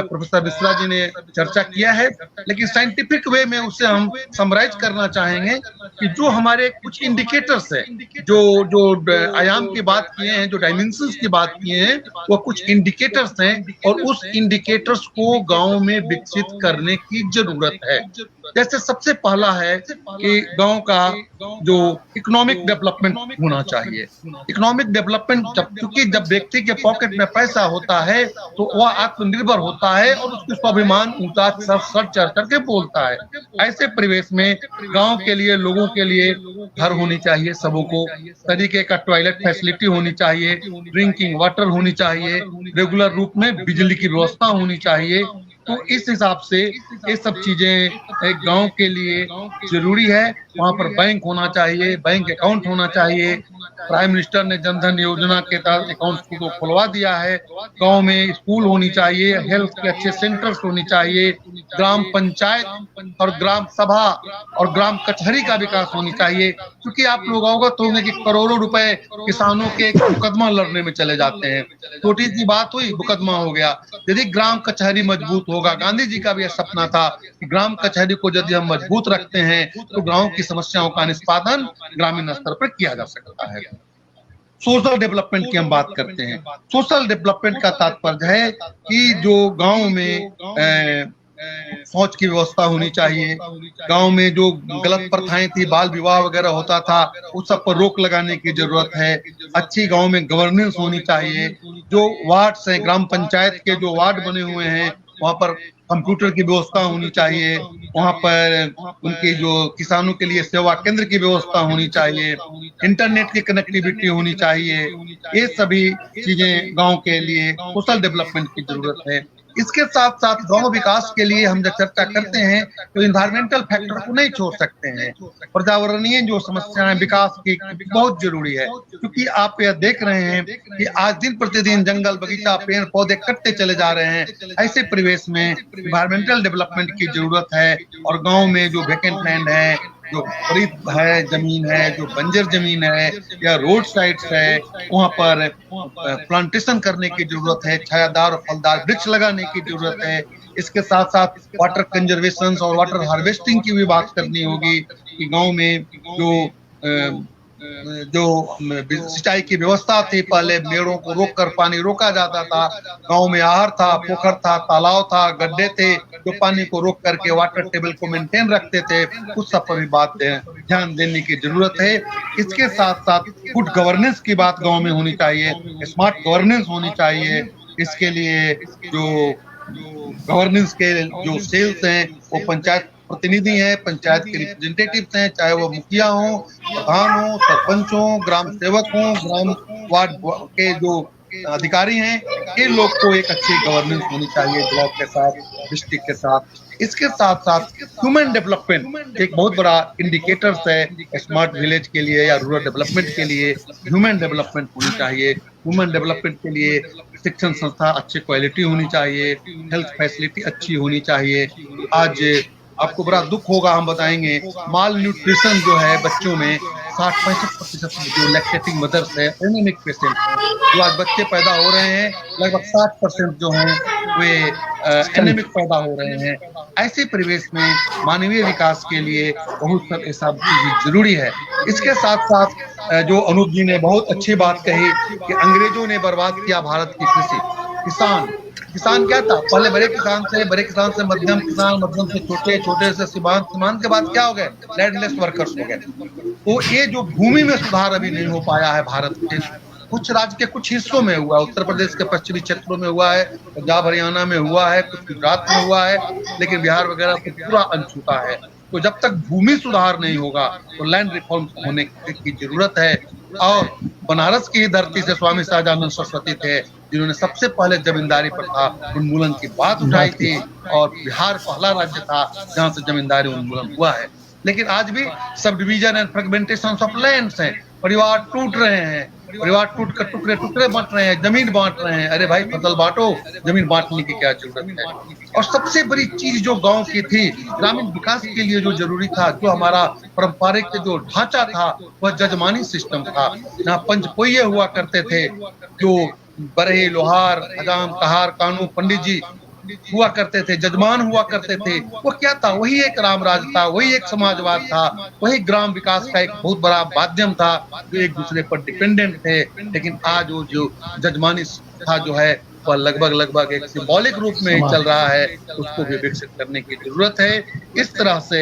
प्रोफेसर मिश्रा जी ने चर्चा किया है, लेकिन साइंटिफिक वे में उसे हम समराइज करना चाहेंगे कि जो हमारे कुछ इंडिकेटर्स है, जो आयाम की बात किए हैं, जो डायमेंशंस की बात किए हैं, वो कुछ इंडिकेटर्स हैं और उस इंडिकेटर्स को गांव में विकसित करने की जरूरत है। जैसे सबसे पहला है कि गांव का जो इकोनॉमिक डेवलपमेंट होना चाहिए। इकोनॉमिक डेवलपमेंट क्योंकि जब व्यक्ति के पॉकेट में पैसा होता है तो वह आत्मनिर्भर होता है और उसका स्वाभिमान ऊंचा सर चढ़ करके बोलता है। ऐसे परिवेश में गांव के लिए, लोगों के लिए घर होनी चाहिए, सबों को तरीके का टॉयलेट फैसिलिटी होनी चाहिए, ड्रिंकिंग वाटर होनी चाहिए, रेगुलर रूप में बिजली की व्यवस्था होनी चाहिए। तो इस हिसाब से ये सब चीजें एक गांव के लिए जरूरी है। वहां पर बैंक होना चाहिए, बैंक अकाउंट होना चाहिए। प्राइम मिनिस्टर ने जनधन योजना के तहत अकाउंट को खुलवा दिया है। गांव में स्कूल होनी चाहिए, हेल्थ के अच्छे सेंटर्स होनी चाहिए, ग्राम पंचायत और ग्राम सभा और ग्राम कचहरी का विकास होनी चाहिए। क्योंकि आप लोग अवगत होंगे कि करोड़ों रुपए किसानों के मुकदमा लड़ने में चले जाते हैं। छोटी सी बात हुई, मुकदमा हो गया। यदि ग्राम कचहरी मजबूत होगा, गांधी जी का भी यह सपना था कि ग्राम कचहरी को यदि हम मजबूत रखते हैं तो गांव की समस्याओं का निष्पादन ग्रामीण स्तर पर किया जा सकता है। सोशल डेवलपमेंट की हम बात करते हैं। सोशल डेवलपमेंट का तात्पर्य है कि जो गांव में फौज की व्यवस्था होनी चाहिए, गांव में जो गलत प्रथाएं थी, बाल विवाह वगैरह होता था, उस सब पर रोक लगाने की जरूरत है। अच्छी गांव में गवर्नेंस होनी चाहिए। जो वार्ड्स हैं, ग्राम पंचायत के जो वार्ड बने हुए हैं, वहां पर कंप्यूटर की व्यवस्था होनी चाहिए। वहां पर उनके जो किसानों के लिए सेवा केंद्र की व्यवस्था होनी चाहिए, इंटरनेट की कनेक्टिविटी होनी चाहिए। ये सभी चीजें गांव के लिए सोशल डेवलपमेंट की जरूरत है। इसके साथ साथ गांव विकास के लिए हम जब चर्चा करते हैं तो इन्वायरमेंटल फैक्टर को नहीं छोड़ सकते हैं। पर्यावरणीय जो समस्याएं विकास की बहुत जरूरी है, क्योंकि आप यह देख रहे हैं कि आज दिन प्रतिदिन जंगल, बगीचा, पेड़ पौधे कटते चले जा रहे हैं। ऐसे परिवेश में इन्वायरमेंटल डेवलपमेंट की जरूरत है। और गाँव में जो वेकेंट लैंड है, जो खरीद है जमीन है, जो बंजर जमीन है या रोड साइड्स है, वहां पर प्लांटेशन करने की जरूरत है, छायादार और फलदार वृक्ष लगाने की जरूरत है। इसके साथ साथ वाटर कंजर्वेशन और वाटर हार्वेस्टिंग की भी बात करनी होगी कि गांव में जो सिंचाई की व्यवस्था थी, पहले मेड़ों को रोक कर पानी रोका जाता था। गांव में आहर था, पोखर था, तालाब था, गड्ढे थे, जो पानी को रोक करके वाटर टेबल को मेंटेन रखते थे। उस सब पर भी बात ध्यान देने की जरूरत है। इसके साथ साथ गुड गवर्नेंस की बात गांव में होनी चाहिए, स्मार्ट गवर्नेंस होनी चाहिए। इसके लिए जो गवर्नेंस के जो सेल्स हैं वो पंचायत प्रतिनिधि हैं, पंचायत के रिप्रेजेंटेटिव्स हैं, चाहे वो मुखिया हो, प्रधान हो, सरपंच हो, ग्राम सेवक हो, ग्राम वार्ड के जो अधिकारी हैं, इन लोग को एक अच्छी गवर्नेंस होनी चाहिए ब्लॉक के साथ, डिस्ट्रिक्ट के साथ। इसके साथ साथ ह्यूमन डेवलपमेंट एक बहुत बड़ा इंडिकेटर्स है स्मार्ट विलेज के लिए या रूरल डेवलपमेंट के लिए। ह्यूमन डेवलपमेंट होनी चाहिए। ह्यूमन डेवलपमेंट के लिए शिक्षण संस्था अच्छी क्वालिटी होनी चाहिए, हेल्थ फैसिलिटी अच्छी होनी चाहिए। आज आपको बड़ा दुख होगा, हम बताएंगे, माल न्यूट्रिशन जो है बच्चों में 60-65% जो लैक्टेटिंग मदर्स है, एनीमिक पेशेंट जो आज बच्चे पैदा हो रहे हैं, लगभग 60% जो हैं वे एनीमिक पैदा हो रहे हैं। ऐसे परिवेश में मानवीय विकास के लिए बहुत सारे सब चीजें जरूरी है। इसके साथ साथ जो अनूप जी ने बहुत अच्छी बात कही कि अंग्रेजों ने बर्बाद किया भारत की कृषि। किसान क्या था? पहले बड़े किसान से मध्यम किसान, मध्यम से छोटे, छोटे से सीमांत के बाद क्या हो गए? लैंडलेस वर्कर्स हो गए। तो ये जो भूमि में सुधार अभी नहीं हो पाया है भारत के कुछ राज्य के कुछ हिस्सों में हुआ, उत्तर प्रदेश के पश्चिमी क्षेत्रों में हुआ है, पंजाब हरियाणा में हुआ है, कुछ गुजरात में हुआ है, लेकिन बिहार वगैरह से पूरा अनछूता है। तो जब तक भूमि सुधार नहीं होगा तो लैंड रिफॉर्म होने की जरूरत है। और बनारस की धरती से स्वामी सहजानंद सरस्वती थे जिन्होंने सबसे पहले जमींदारी प्रथा उन्मूलन की बात उठाई थी, और बिहार पहला राज्य था जहां से जमींदारी उन्मूलन हुआ है। लेकिन आज भी sub division and fragmentation of lands हैं, परिवार टूट रहे हैं, परिवार टूट कर टुकड़े टुकड़े बांट रहे हैं, जमीन बांट रहे हैं। अरे भाई फसल बांटो, जमीन बांटने की क्या जरूरत है। और सबसे बड़ी चीज जो गांव की थी, ग्रामीण विकास के लिए जो जरूरी था, जो हमारा पारंपरिक जो ढांचा था, वह जजमानी सिस्टम था। जहाँ पंचपोइये हुआ करते थे, जो बरहे, लोहार, हजाम, कहार, कानू, पंडित जी हुआ करते थे, जजमान हुआ करते थे। वो क्या था? वही एक रामराज था, वही एक समाजवाद था, वही ग्राम विकास का एक बहुत बड़ा माध्यम था, जो एक दूसरे पर डिपेंडेंट थे। लेकिन आज वो जो जजमानी था जो है, वह लगभग एक सिंबॉलिक रूप में ही चल रहा है। उसको भी विकसित करने की जरूरत है। इस तरह से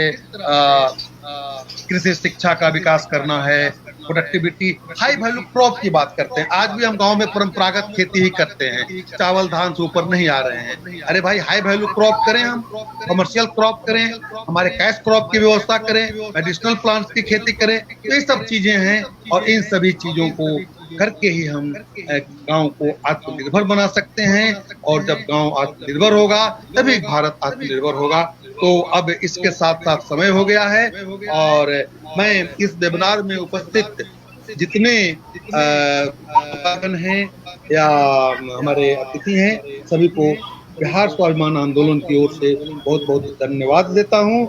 कृषि शिक्षा का विकास करना है, प्रोडक्टिविटी, हाई वैल्यू क्रॉप की बात करते हैं। आज भी हम गांव में परंपरागत खेती ही करते हैं, चावल धान से ऊपर नहीं आ रहे हैं। अरे भाई, हाई वैल्यू क्रॉप करें, हम कमर्शियल क्रॉप करें, हमारे कैश क्रॉप की व्यवस्था करें, मेडिसिनल प्लांट्स की खेती करें। तो ये सब चीजें हैं, और इन सभी चीजों को करके ही हम गांव को आत्मनिर्भर बना सकते हैं। और जब गांव आत्मनिर्भर होगा, तभी भारत आत्मनिर्भर होगा। तो अब इसके साथ साथ समय हो गया है, और मैं इस वेबिनार में उपस्थित जितने हैं या हमारे अतिथि हैं, सभी को बिहार स्वाभिमान आंदोलन की ओर से बहुत बहुत धन्यवाद देता हूं।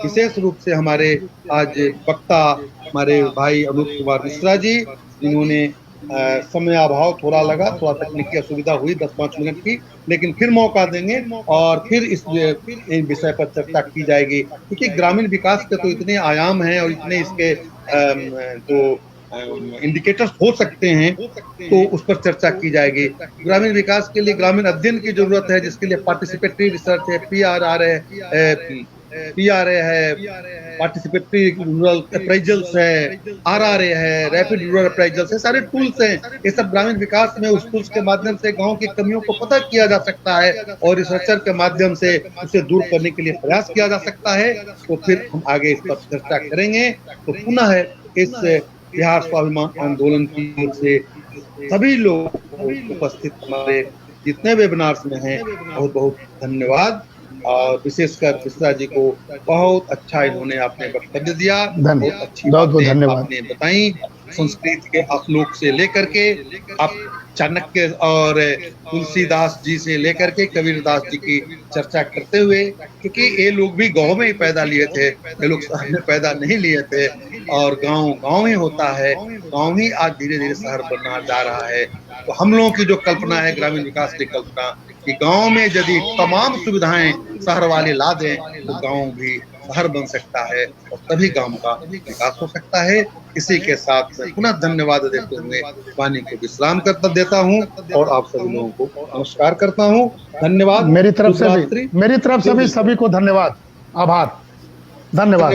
विशेष रूप से हमारे आज वक्ता हमारे भाई अनूप कुमार मिश्रा जी, जिन्होंने समय अभाव थोड़ा लगा, थोड़ा तकनीकी असुविधा हुई 10-5 मिनट की, लेकिन फिर मौका देंगे और फिर इस विषय पर चर्चा की जाएगी। क्योंकि ग्रामीण विकास के तो इतने आयाम हैं और इतने इसके जो इंडिकेटर्स हो सकते हैं, तो उस पर चर्चा की जाएगी। ग्रामीण विकास के लिए ग्रामीण अध्ययन की जरूरत है, जिसके लिए पार्टिसिपेटरी रिसर्च है, PRA है, पार्टिसिपेटरी रूरल अप्राइजल्स है, RRA है, रैपिड रूरल अप्राइजल्स है, सारे टूल्स हैं। ये सब ग्रामीण विकास में उस टूल्स के माध्यम से गांव की कमियों को पता किया जा सकता है, और रिसर्चर के माध्यम से उसे दूर करने के लिए प्रयास किया जा सकता है। तो फिर हम आगे इस पर चर्चा करेंगे। तो पुनः इस बिहार स्वाभिमान आंदोलन की ओर से सभी लोग उपस्थित हमारे जितने वेबिनार्स में हैं, बहुत बहुत धन्यवाद। और विशेषकर मिश्रा जी को बहुत अच्छा इन्होंने आपने वक्तव्य दिया, बहुत अच्छी बातें आपने बताई, संस्कृत के आलोक से लेकर के आप चाणक्य और तुलसीदास जी से लेकर के कबीरदास जी की चर्चा करते हुए, क्योंकि ये लोग भी गांव में ही पैदा लिए थे, ये लोग शहर में पैदा नहीं लिए थे, और गांव ही होता है। गांव ही आज धीरे धीरे शहर बनना जा रहा है। तो हम लोगों की जो कल्पना है, ग्रामीण विकास की कल्पना, कि गांव में यदि तमाम सुविधाएं शहर वाले ला दें, तो गांव भी शहर बन सकता है, और तभी गांव का विकास हो सकता है। इसी के साथ पुनः धन्यवाद देते हुए वाणी को विश्राम करता देता हूं, और आप सभी लोगों को नमस्कार करता हूं। धन्यवाद। मेरी तरफ से भी सभी को धन्यवाद, आभार, धन्यवाद।